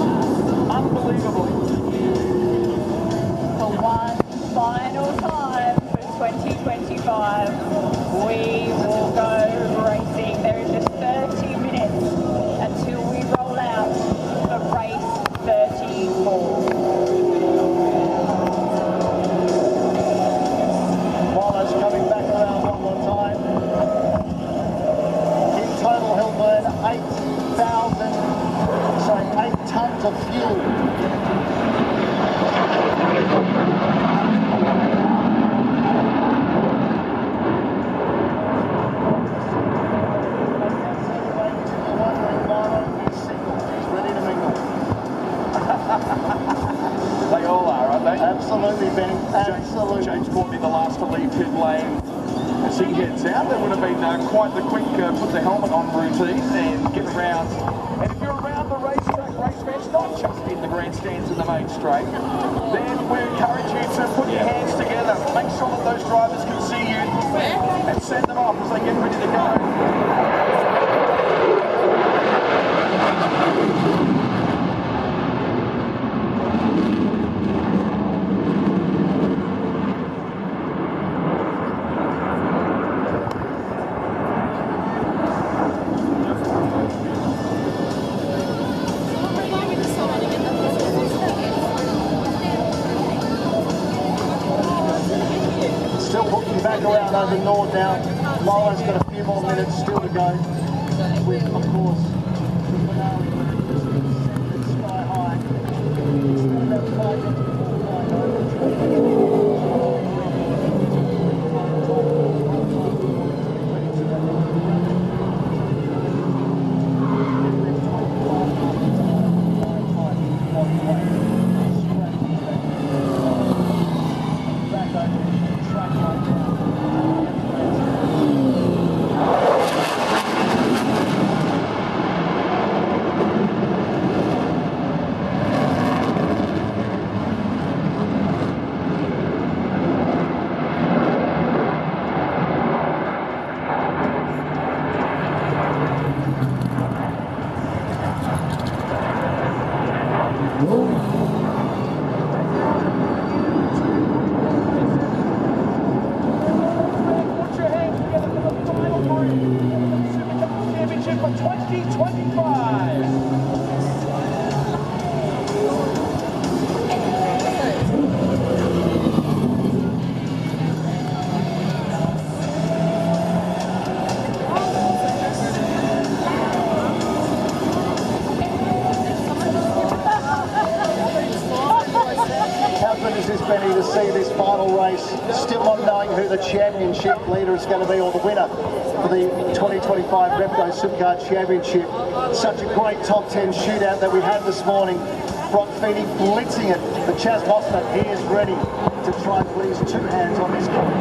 unbelievable. For one final time for 2025, we will go racing. There is just 30 minutes until we roll out for race 34. Milo's coming back around one more time. In total, he'll burn 8 tons of fuel. They all are, aren't they? Absolutely, Ben. Absolutely. James Courtney, the last to leave pit lane. As he heads out, there would have been quite the quick put the helmet on routine and get around. And if you're around the racetrack, bench, not just in the grandstands in the main straight, then we encourage you to put your hands together. Make sure that those drivers can see you and send them off as they get ready to go. Still looking back around over North now. Lolo's got a few more minutes still to go. With, of course, the finale sky high. Still about 5 minutes before Championship of 2025. How good is this, Benny, to see this final race, still not knowing who the championship leader is going to be, or the winner for the 2025 Repco Supercar Championship. Such a great top 10 shootout that we had this morning. Brock Feeney blitzing it, but Chaz Hosmer, he is ready to try and put his two hands on this car.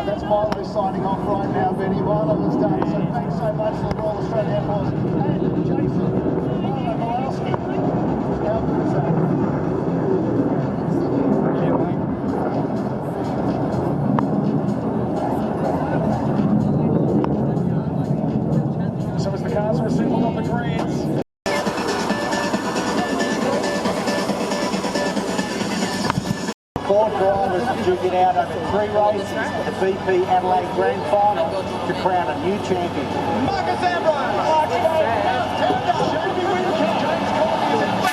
That's Milo signing off right now, Benny. Milo is done. So thanks so much to the Royal Australian Air Force. And Jason, Milo Malowski. How good is that? So as the cars are assembled on the greens. Four drivers duke it out over 3 races at the VP Adelaide Grand Final to crown a new champion. Marcus Ambrose! Marcus Ambrose! Shaping with King James Collins.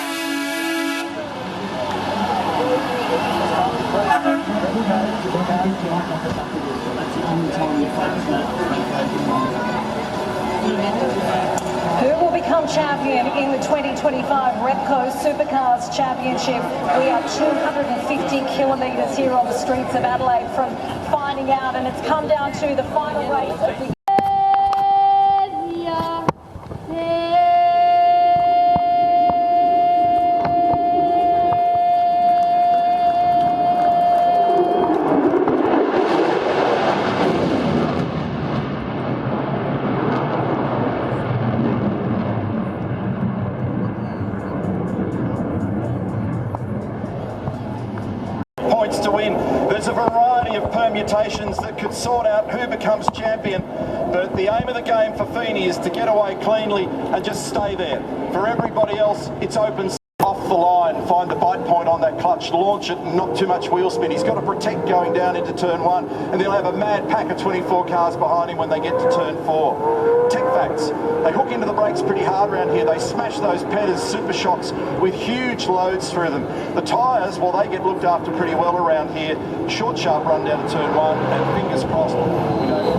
Who will become champion in the 2025 Repco Supercars Championship? We are 250 kilometres here on the streets of Adelaide from finding out, and it's come down to the final race of the points to win. There's a variety of permutations that could sort out who becomes champion, but the aim of the game for Feeney is to get away cleanly and just stay there. For everybody else, it's open off the line, find the bite point on that clutch, launch it, not too much wheel spin. He's got to protect going down into turn 1, and they'll have a mad pack of 24 cars behind him when they get to turn 4. Tech facts, they hook into the brakes pretty hard around here. They smash those Peters Super Shocks with huge loads through them. The tyres, well, they get looked after pretty well around here. Short, sharp run down to turn 1, and fingers crossed, we don't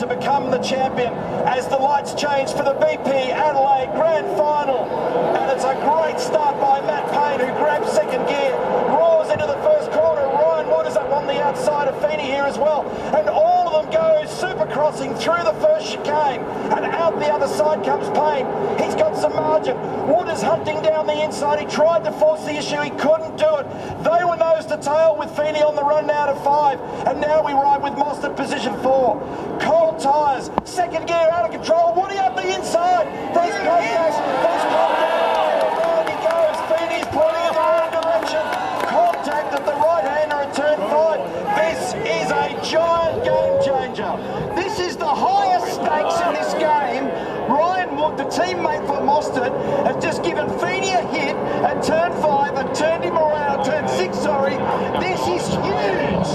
become the champion as the lights change for the BP Adelaide Grand Final. And it's a great start by Matt Payne, who grabs second gear, roars into the first corner. Ryan Wood is up on the outside of Feeney here as well. And all of them go supercrossing through the first chicane. And out the other side comes Payne. He's got some margin. Wood is hunting down the inside. He tried to force the issue. He couldn't do it. They were nose to tail with Feeney on the run now to 5. And now we ride with Moss at position 4. Cold tyres, second gear out of control. Woody up the inside. There's contact. There's contact. Down he goes. Feeney's pointing in the wrong direction. Contact at the right-hander at turn 5. This is a giant game changer. This is the highest stakes in this game. Ryan Wood, the teammate for Mostert, has just given Feeney a hit at turn 5 and turned him around, turn 6, sorry. This is huge.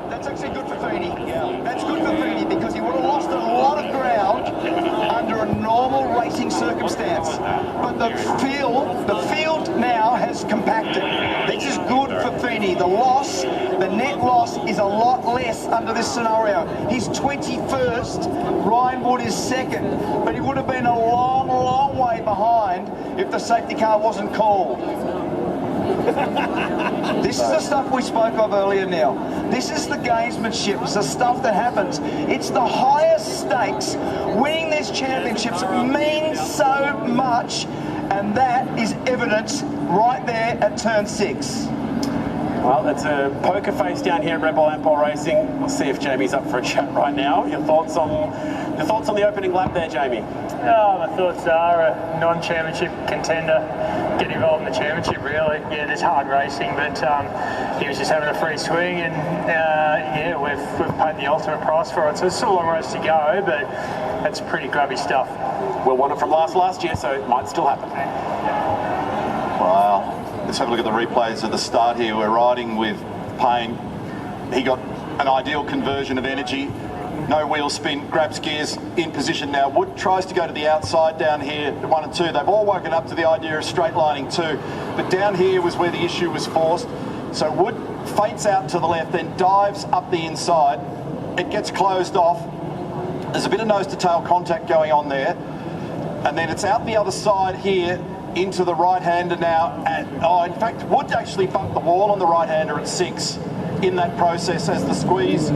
That's actually good for Feeney. Yeah. That's good for Feeney because he would have lost a lot of ground under a normal racing circumstance. But the field now has compacted. This is good for Feeney. The net loss is a lot less under this scenario. He's 21st, Ryan Wood is 2nd, but he would have been a long, long way behind if the safety car wasn't called. This is the stuff we spoke of earlier now. This is the gamesmanship. It's the stuff that happens. It's the highest stakes. Winning these championships means so much, and that is evidence right there at turn 6. Well, it's a poker face down here at Red Bull Ampol Racing. We'll see if Jamie's up for a chat right now. Your thoughts on the opening lap there, Jamie? My thoughts are a non-championship contender get involved in the championship, really. Yeah, there's hard racing, but he was just having a free swing, and yeah, we've paid the ultimate price for it. So it's still a long race to go, but that's pretty grubby stuff. Well, won it from last year, so it might still happen. Wow. Let's have a look at the replays of the start here. We're riding with Payne. He got an ideal conversion of energy. No wheel spin, grabs gears, in position now. Wood tries to go to the outside down here, 1 and 2. They've all woken up to the idea of straight lining 2. But down here was where the issue was forced. So Wood feints out to the left, then dives up the inside. It gets closed off. There's a bit of nose to tail contact going on there. And then it's out the other side here into the right-hander now. In fact, Wood actually bumped the wall on the right-hander at 6 in that process as the squeeze.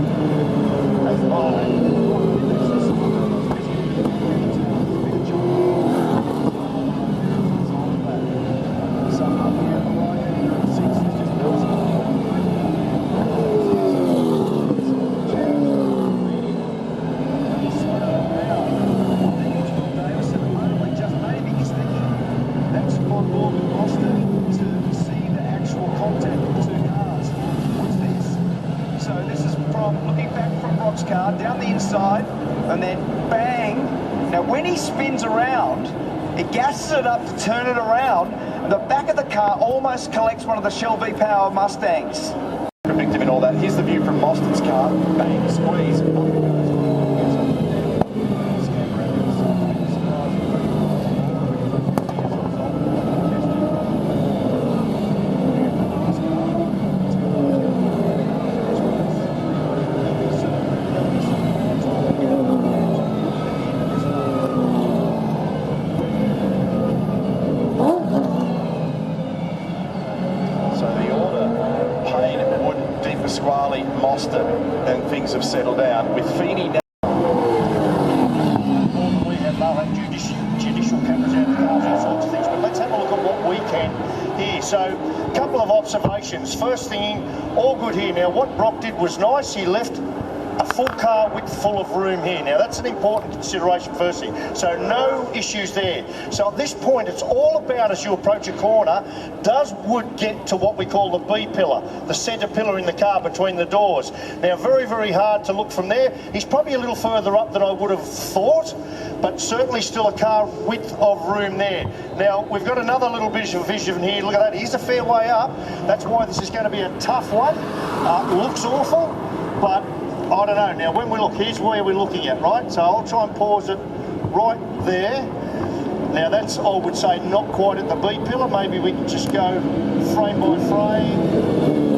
Down the inside, and then bang. Now when he spins around, it gasses it up to turn it around, and the back of the car almost collects one of the Shell V-Power Mustangs. Victim in all that. Here's the view from Boston's car. Bang, squeeze. And things have settled down with Feeney now. We have judicial cameras out there, all sorts of things, but let's have a look at what we can here. So, a couple of observations. First thing, all good here. Now, what Brock did was nice. He left a full car width full of room here. Now that's an important consideration firstly. So no issues there. So at this point it's all about, as you approach a corner, does Wood get to what we call the B pillar, the centre pillar in the car between the doors. Now very, very hard to look from there. He's probably a little further up than I would have thought. but certainly still a car width of room there. Now, we've got another little vision here. Look at that. He's a fair way up. That's why this is going to be a tough one. Looks awful, but I don't know. Now, when we look, here's where we're looking at, right? So I'll try and pause it right there. Now, that's, I would say, not quite at the B pillar. Maybe we can just go frame by frame.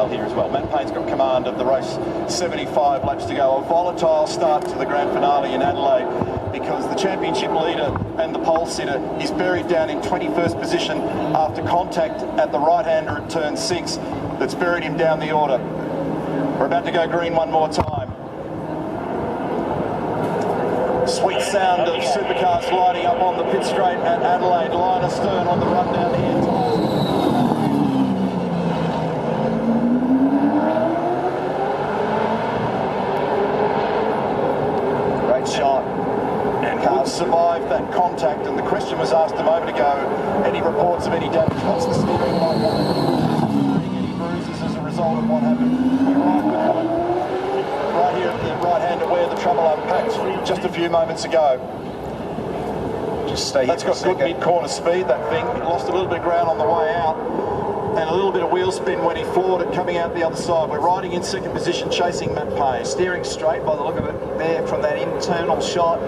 Here as well. Matt Payne's got command of the race, 75 laps to go. A volatile start to the grand finale in Adelaide because the championship leader and the pole sitter is buried down in 21st position after contact at the right-hander at turn 6 that's buried him down the order. We're about to go green one more time. Sweet sound of supercars lighting up on the pit straight at Adelaide. Line astern on the run down here. Shot and cars survived that contact, and the question was asked a moment ago, any reports of any damage? What's the steering like on it? Any bruises as a result of what happened? We arrived with one right here at the right hander where the trouble unpacked just a few moments ago. Just stay here. That's got good mid-corner speed, that thing. It lost a little bit of ground on the way out and a little bit of wheel spin when he floored it coming out the other side. We're riding in second position chasing Matt Payne. Steering straight by the look of it there from that internal shot.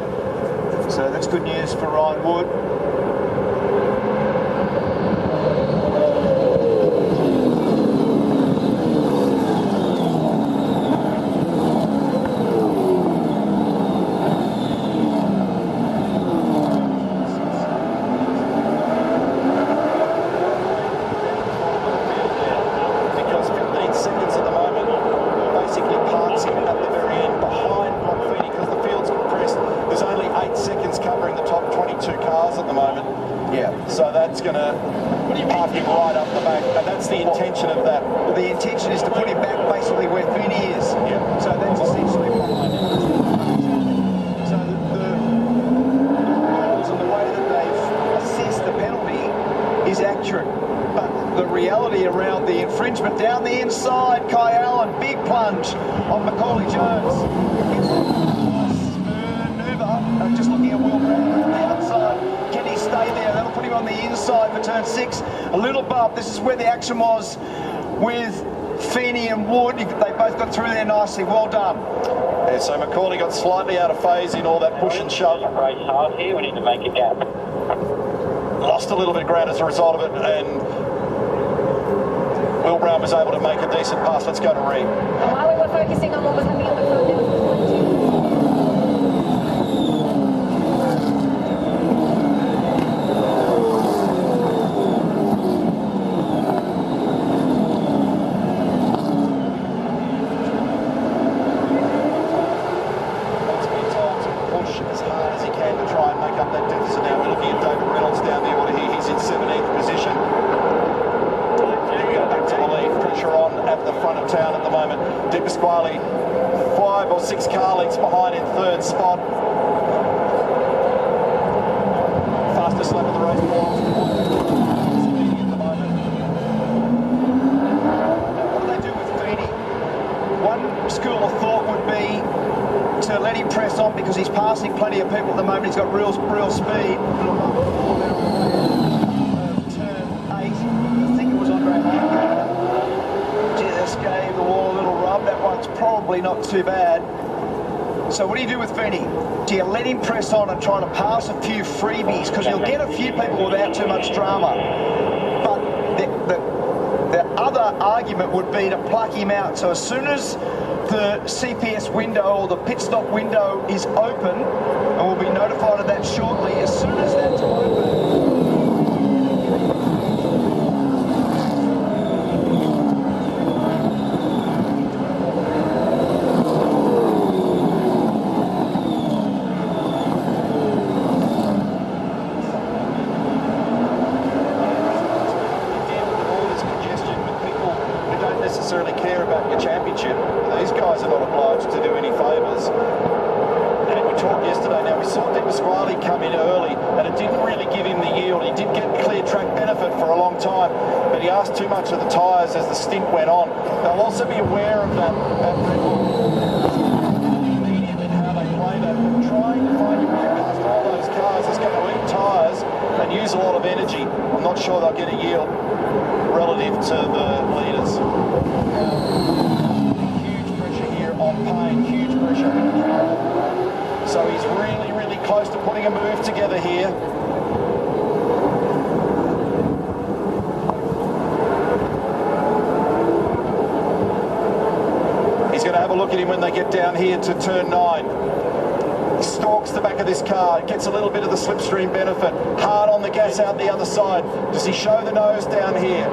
So that's good news for Ryan Wood. So that's going to park him right up the back, and that's the intention of that. The intention is to put him back basically where Finney is. Yep. So that's essentially what I do. So the rules and the way that they've assessed the penalty is accurate. But the reality around the infringement down the inside, Kai Allen, big plunge on Macaulay Jones. Manoeuvre, just looking at Will Brown on the outside. Can he stay there? That'll put him on the inside for turn 6. A little bump. This is where the action was with Feeney and Wood. They both got through there nicely. Well done. Yeah, so Macaulay got slightly out of phase in all that push and shove. Race half here, we need to make a gap. Lost a little bit of ground as a result of it, and Will Brown was able to make a decent pass. Let's go to Reed. While we were focusing on what was happening at the front, there was as hard as he can to try and make up that deficit. Now we're looking at David Reynolds down the order here. He's in 17th position. Go back to the lead. Pressure on at the front of town at the moment. De Pasquale 5 or 6 car lengths behind in 3rd spot. Fastest lap of the race. Speeding at the moment. What do they do with Feeney? One school of thought would be to let him press on because he's passing plenty of people at the moment. He's got real speed. Turn 8, I think it was Andre Heineken. Just gave the wall a little rub. That one's probably not too bad. So what do you do with Feeney? Do you let him press on and try to pass a few freebies? Because you'll get a few people without too much drama. But the other argument would be to pluck him out. So as soon as the CPS window or the pit stop window is open, and we'll be notified of that shortly, as soon as that's open, necessarily care about your championship. These guys saw Di Pasquale come in early, and it didn't really give him the yield. He did get clear track benefit for a long time, but he asked too much of the tyres as the stint went on. They'll also be aware of that at Red Bull. Medium in how they play that, but trying to find your way past all those cars is going to eat tyres and use a lot of energy. I'm not sure they'll get a yield relative to the leaders. Huge pressure here on Payne, huge pressure. So he's really, really close to putting a move together here. He's going to have a look at him when they get down here to turn 9. He stalks the back of this car, gets a little bit of the slipstream benefit. Hard on the gas out the other side. Does he show the nose down here?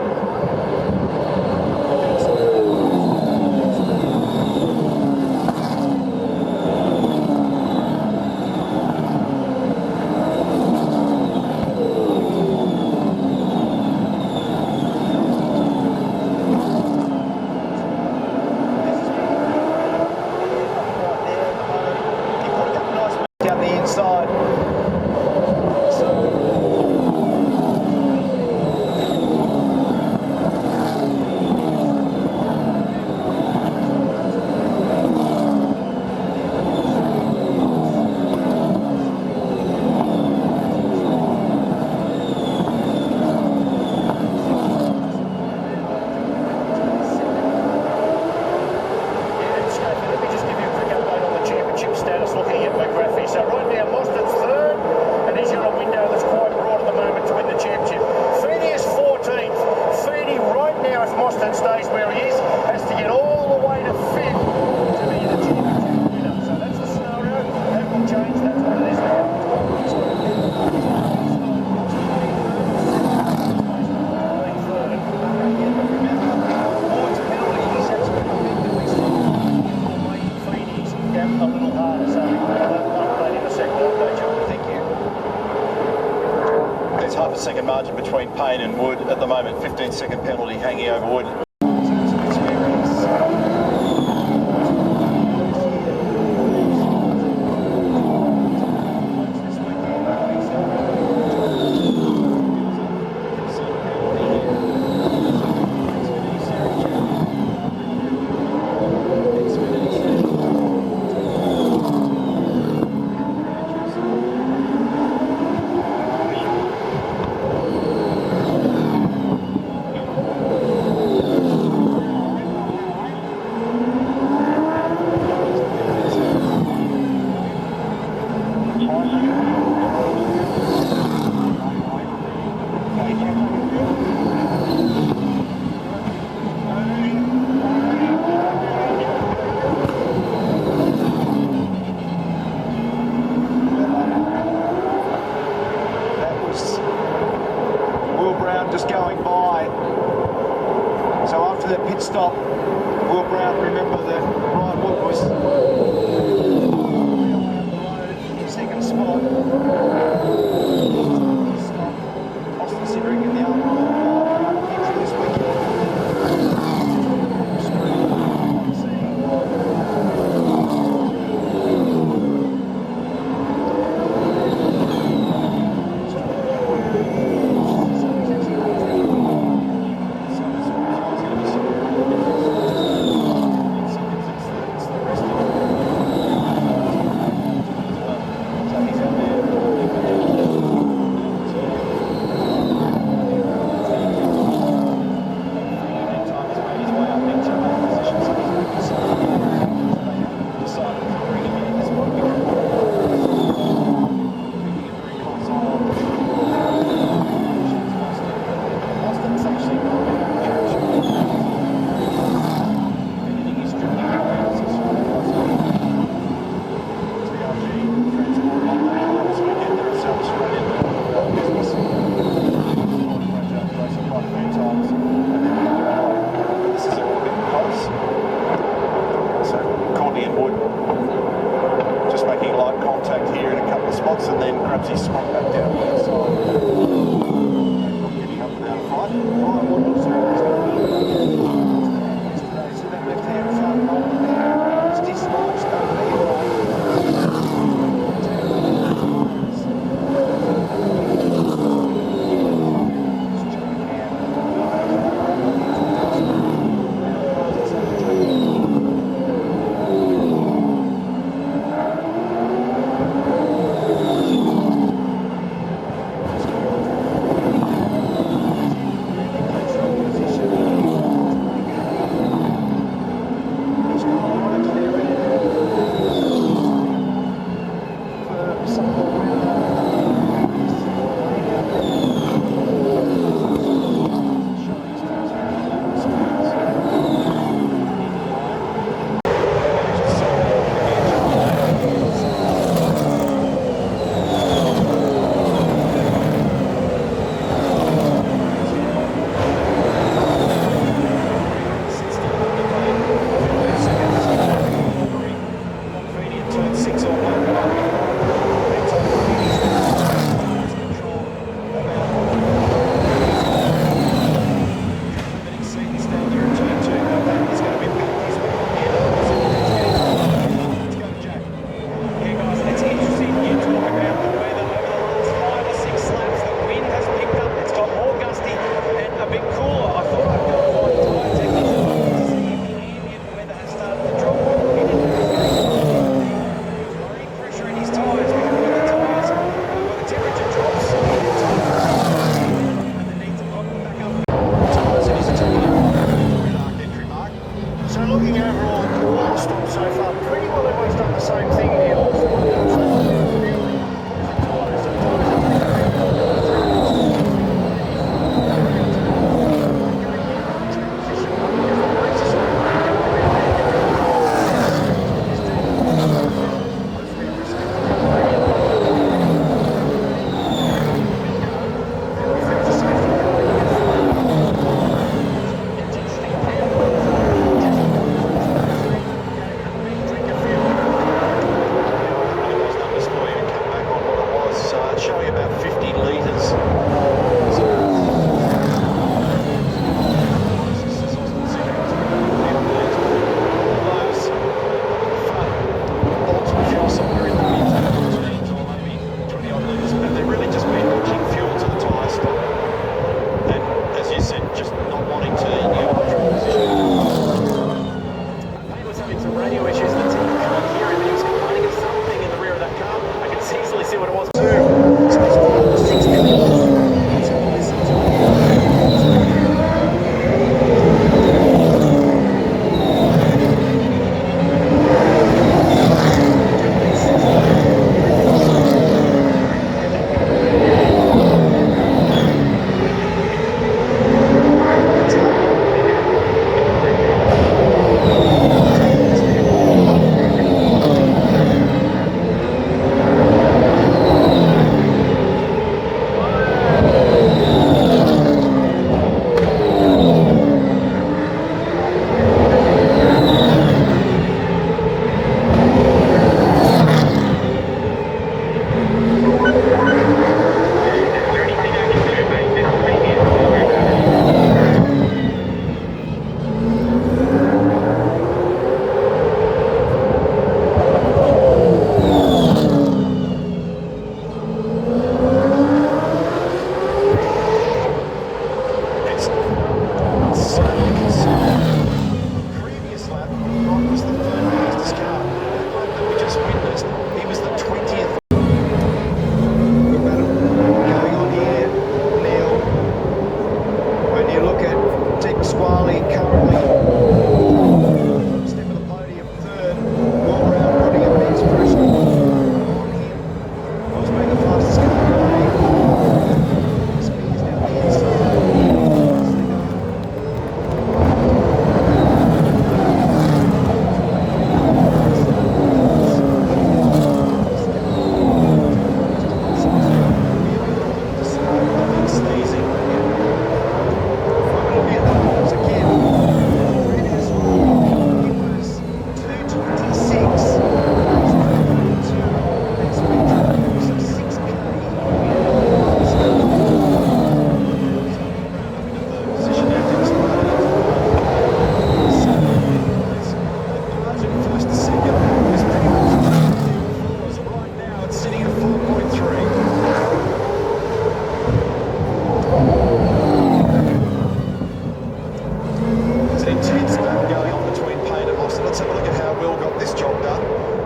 Second margin between Payne and Wood at the moment. 15-second penalty hanging over Wood. Just going by. So after that pit stop, Will Brown, remember that Brian Wood was in second spot. Austin Cindric in the other this first. He was the 20th. Good battle going on here. Neil, when you look at Team Pasquale currently step of the podium third, all round putting immense pressure on him. Was being the fastest car today. Spears down the inside.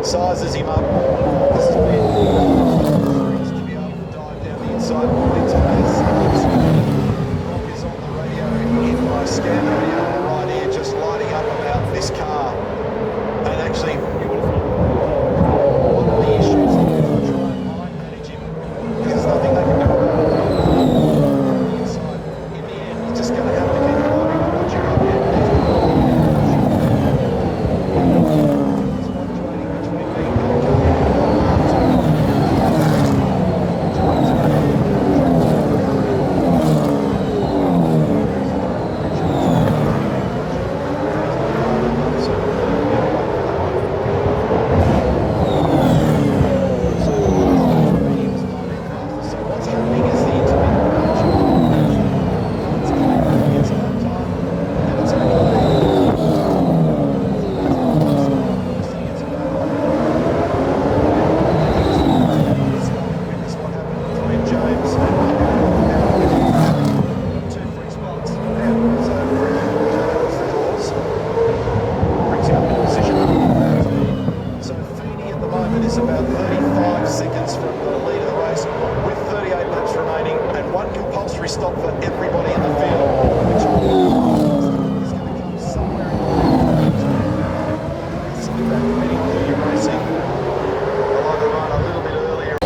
Sizes him up. This has been to be able to dive down the inside into pace. Rock is on the radio in my scan radio right here, just lighting up about this car. And actually, you would have thought one of the issues is to try and line manage him, because there's nothing they can do about it. The inside, in the end, he's just going to have to keep climbing on what you're up here. Is about 35 seconds from the lead of the race with 38 laps remaining and one compulsory stop for everybody in the field, which is going to come somewhere in the back heading to your racing. They'll either run a little bit earlier.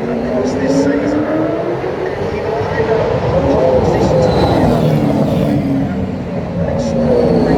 Across this season. Extraordinary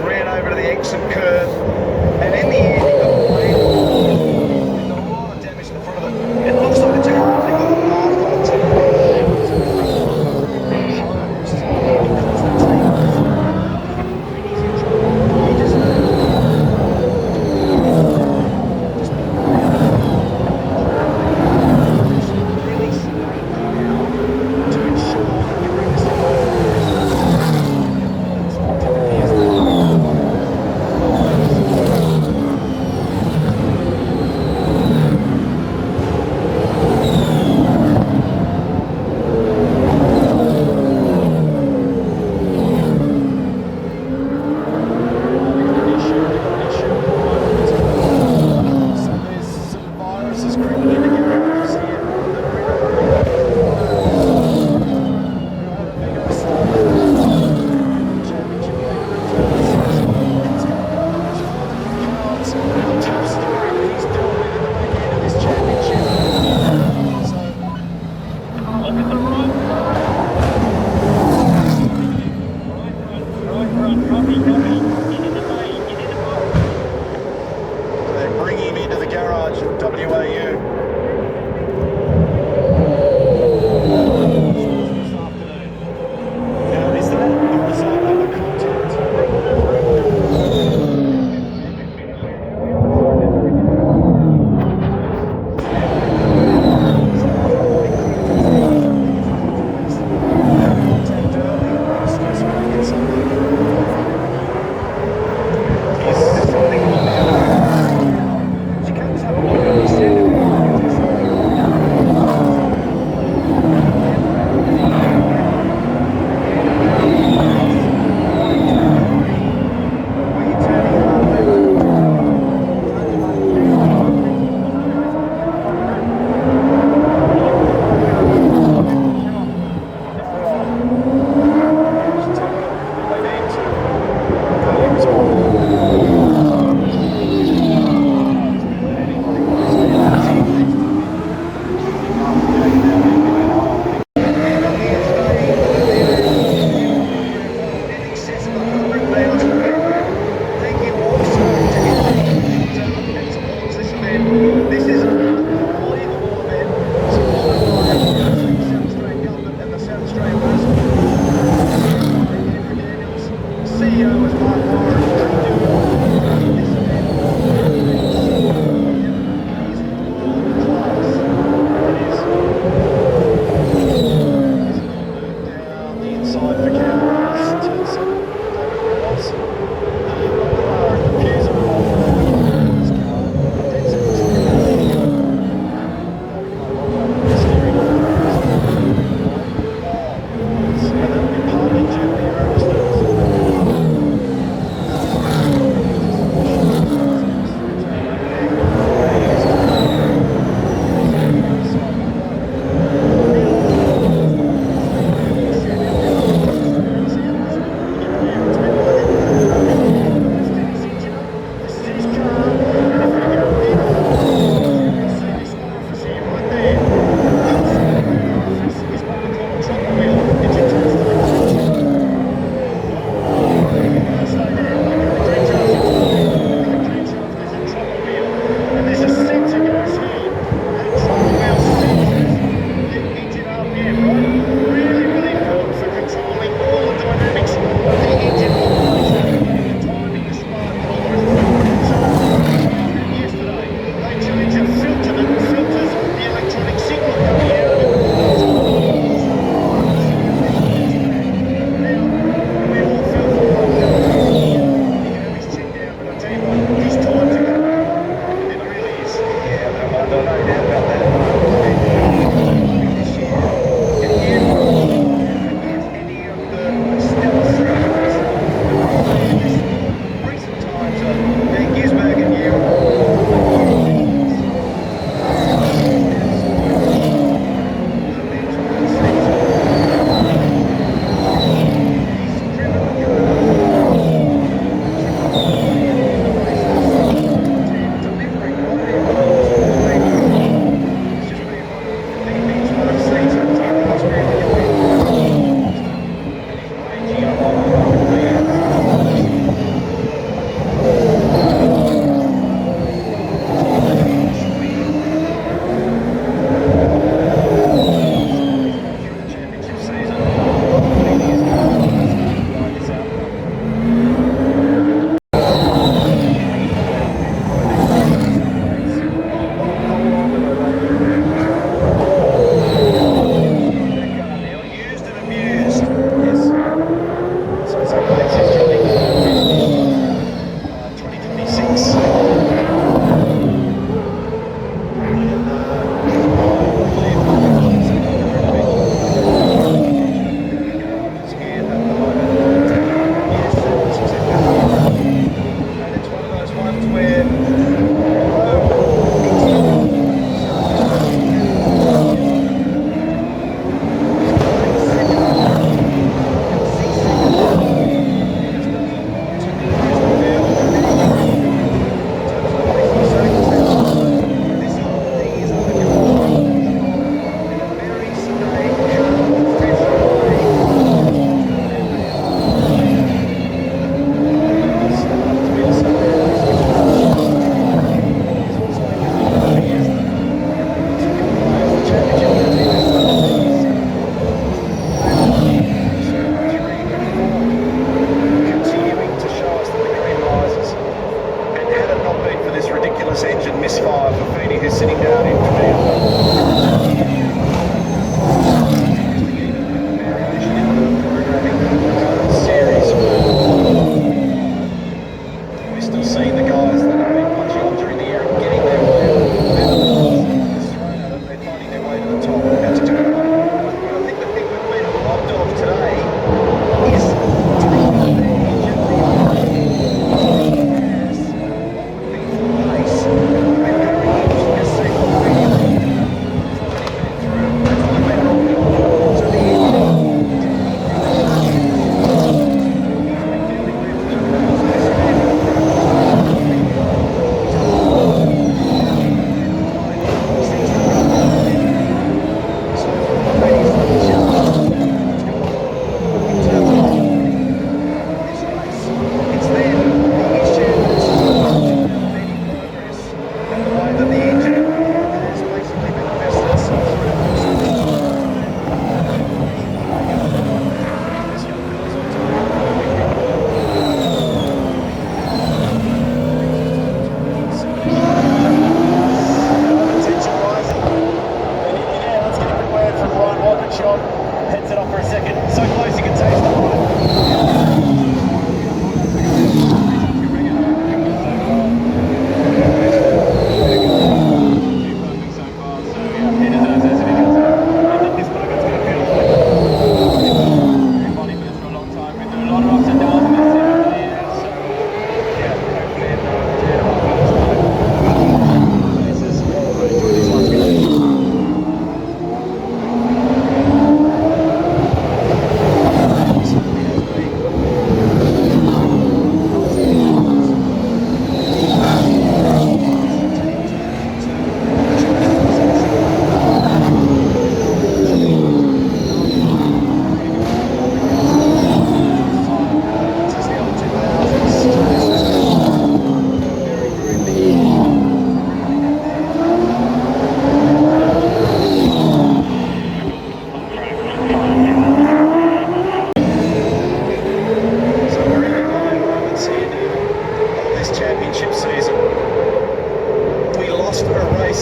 ran over to the exit curve, and in the end, he got away with a lot of damage in the front of it. It looks like it's a half, got a mark on it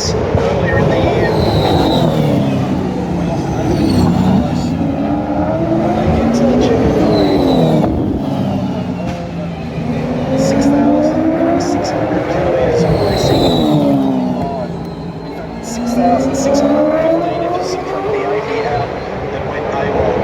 this earlier in the year. We lost an opening close. When they get to the checkered flag, 6,600 kilometres of racing. In fact, 6,615 if you subtract the 80 out that went AWOL.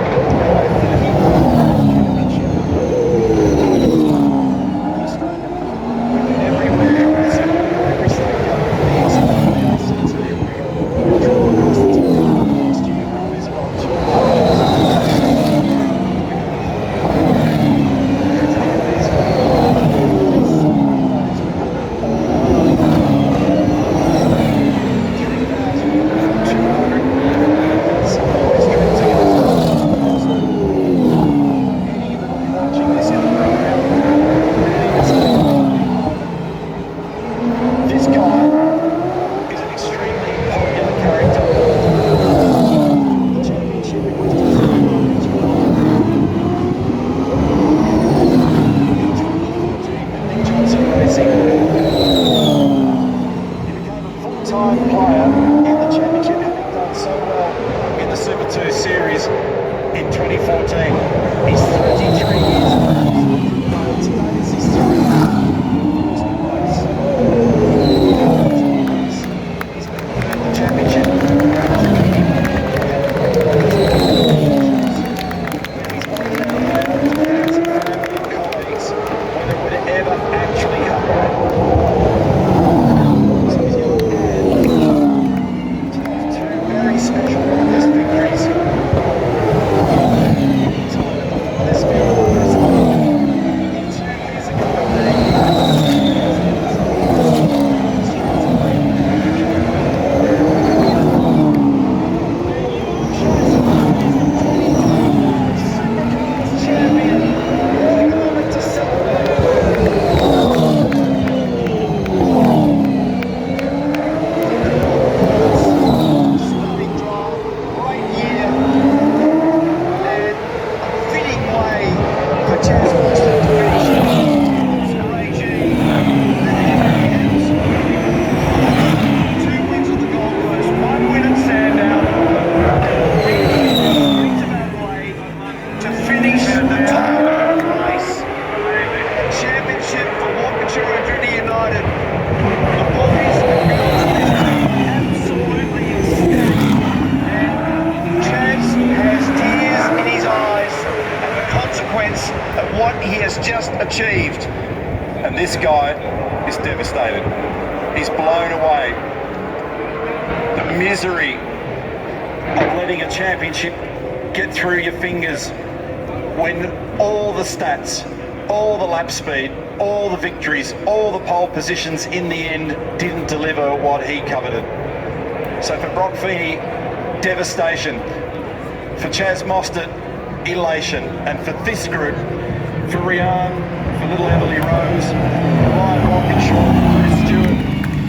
Achieved, and this guy is devastated. He's blown away. The misery of letting a championship get through your fingers when all the stats, all the lap speed, all the victories, all the pole positions in the end didn't deliver what he coveted. So for Brock Feeney, devastation. For Chaz Mostert, elation. And for this group, for Rian, for little Emily Rose, Ryan Walkinshaw, Chris Stewart,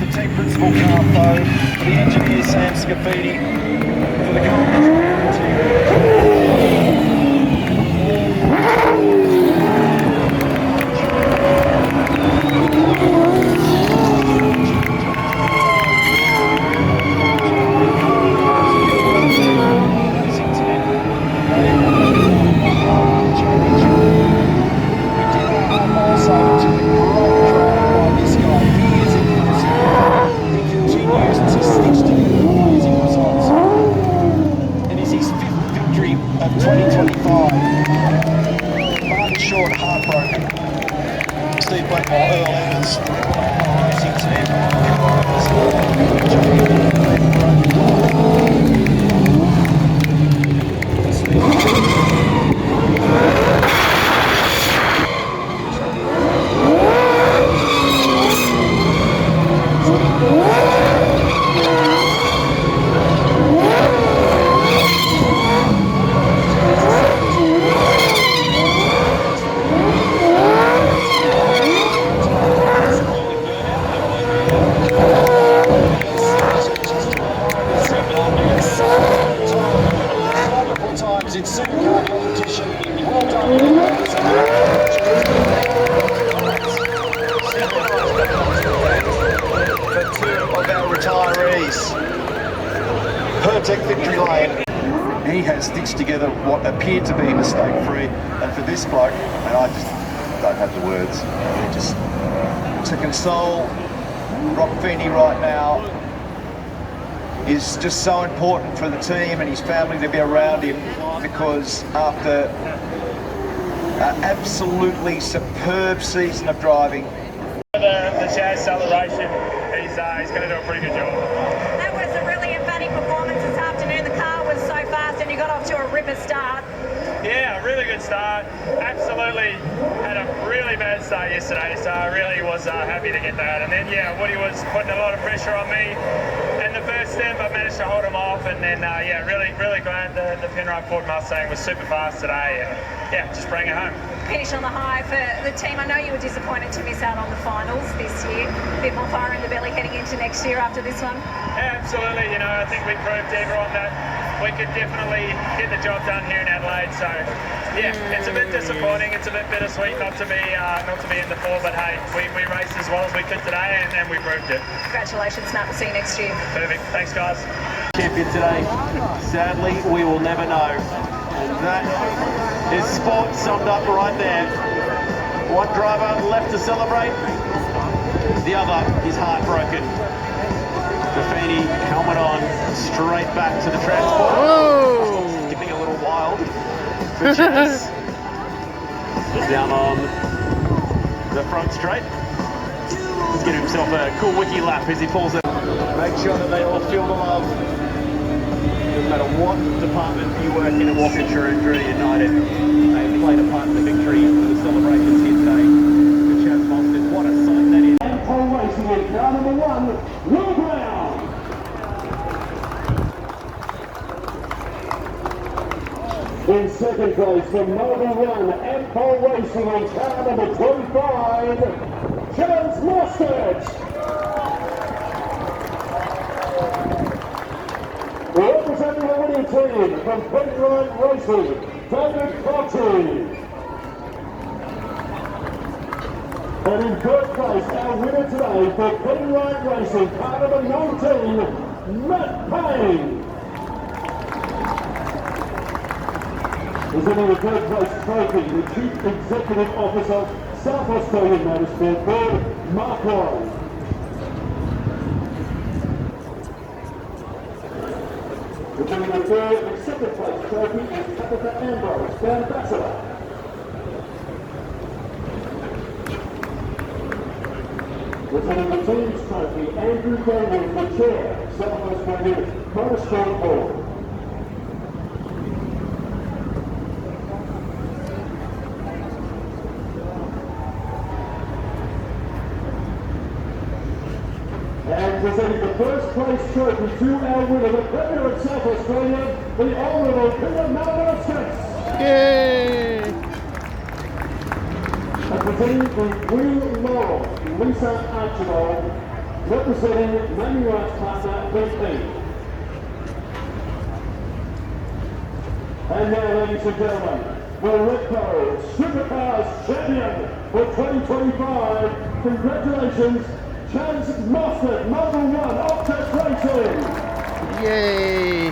the team principal Carl, for the engineer Sam Scafidi, for the Golden team. protect victory lane. He has stitched together what appeared to be mistake-free, and for this bloke, and I just don't have the words, just to console Rock Feeney right now is just so important for the team and his family to be around him, because after an absolutely superb season of driving. The Chaz celebration, he's going to do a pretty good job. That was a really emphatic performance this afternoon. The car was so fast and you got off to a ripper start. Yeah, really good start. Absolutely had a really bad start yesterday, so I really was happy to get that. And then, yeah, Woody was putting a lot of pressure on me. And the first step, I managed to hold him off. And then, yeah, really glad the Penrite Ford Mustang was super fast today. And, yeah, just bring it home. Finish on the high for the team. I know you were disappointed to miss out on the finals this year. A bit more fire in the belly heading into next year after this one. Yeah, absolutely. You know, I think we proved to everyone that we could definitely get the job done here in Adelaide. So, yeah, it's a bit disappointing. It's a bit bittersweet not to be in the four. But hey, we raced as well as we could today, and we proved it. Congratulations, Matt. We'll see you next year. Perfect. Thanks, guys. Champion today. Sadly, we will never know. And that is sport summed up right there. One driver left to celebrate, the other is heartbroken. Buffini, helmet on, straight back to the transport. Whoa! Getting a little wild for Chaz. Down on the front straight. He's getting himself a cool wiki lap as he pulls it. Make sure that they all feel the love. No matter what department you work in at Walkinshaw and Drury United, they played a part in the victory for the celebrations here today. The Chaz Monsters, what a sight that is. And pole racing in car number 1, Will Brown. In second place from Melbourne 1, and pole racing in car number 25, Chaz Mostert. Representing the winning team from Penrite Racing, David Crotty. And in third place, our winner today for Penrite Racing, car number 19, Matt Payne. Presenting the third place trophy, the Chief Executive Officer, South Australian Motorsport Board, Mark Warren. Returning the third and second place trophy is Tabitha Ambrose, the ambassador. Returning the team's trophy, Andrew Daniel, the chair, South Australian Motorsport Board. And presenting the first place trophy to our winner, the Premier of South Australia, the Honourable Peter Malmestis. Yay! And presenting the Queen Laurel, Lisa Archibald, representing naming rights partner BP. And now, ladies and gentlemen, the V8 Supercars Champion for 2025. Congratulations, Chaz Mostert, Melbourne 1, Octet Racing. Yay!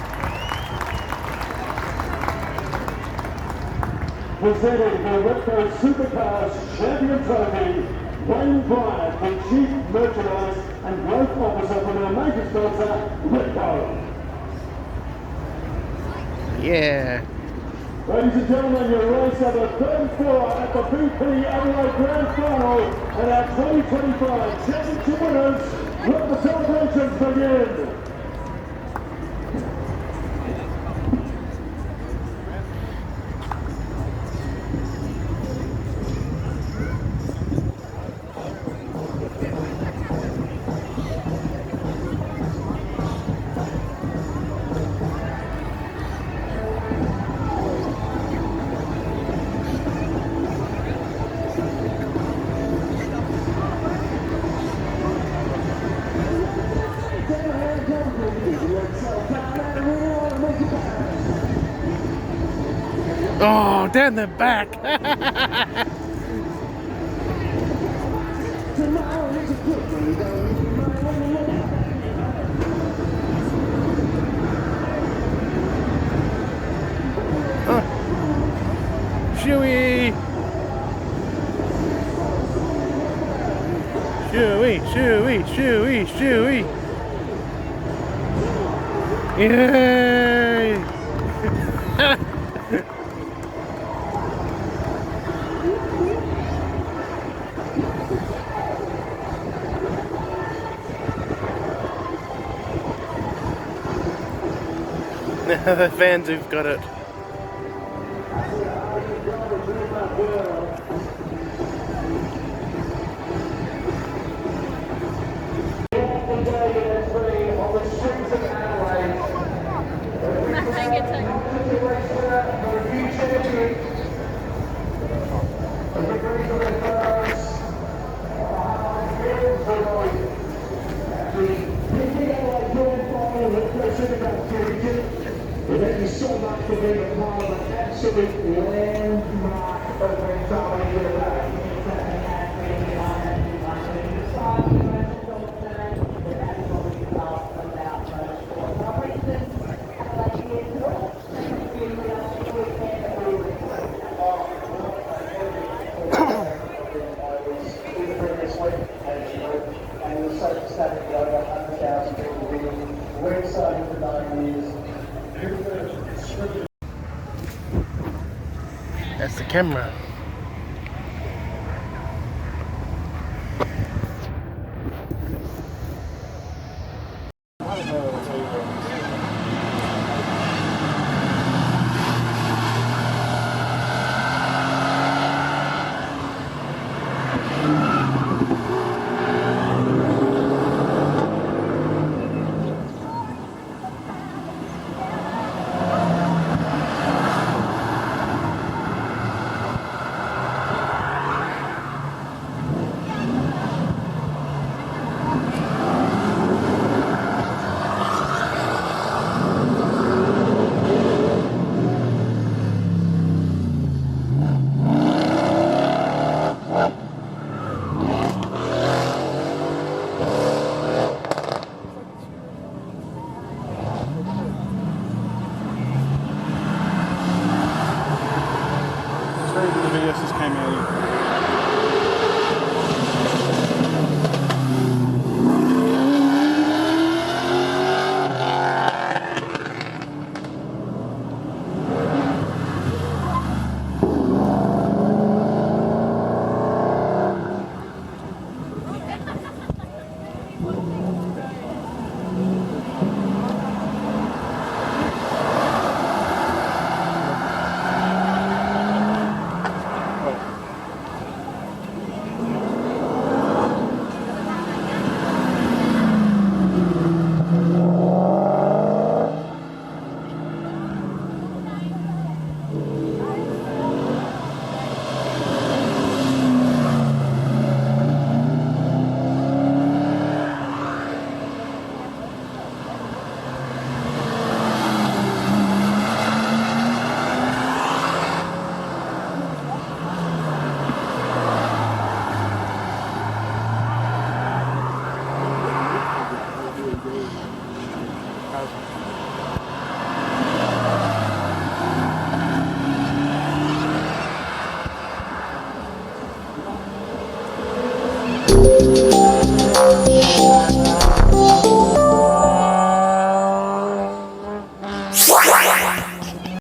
Presenting the V8 Supercars Champion Trophy, Wayne Bryant, the Chief Merchandise and Growth Officer from our major sponsor, Ripco. Yeah. Ladies and gentlemen, your race at the 34 at the BP Adelaide Grand Final, and our 2025 championship winners, let the celebrations begin. Oh, down the back. Shooey! Shooey, shooey, shooey, shooey! Yay! The fans who've got it. Thank you so much for being a part of an absolute landmark event over here. That's the camera.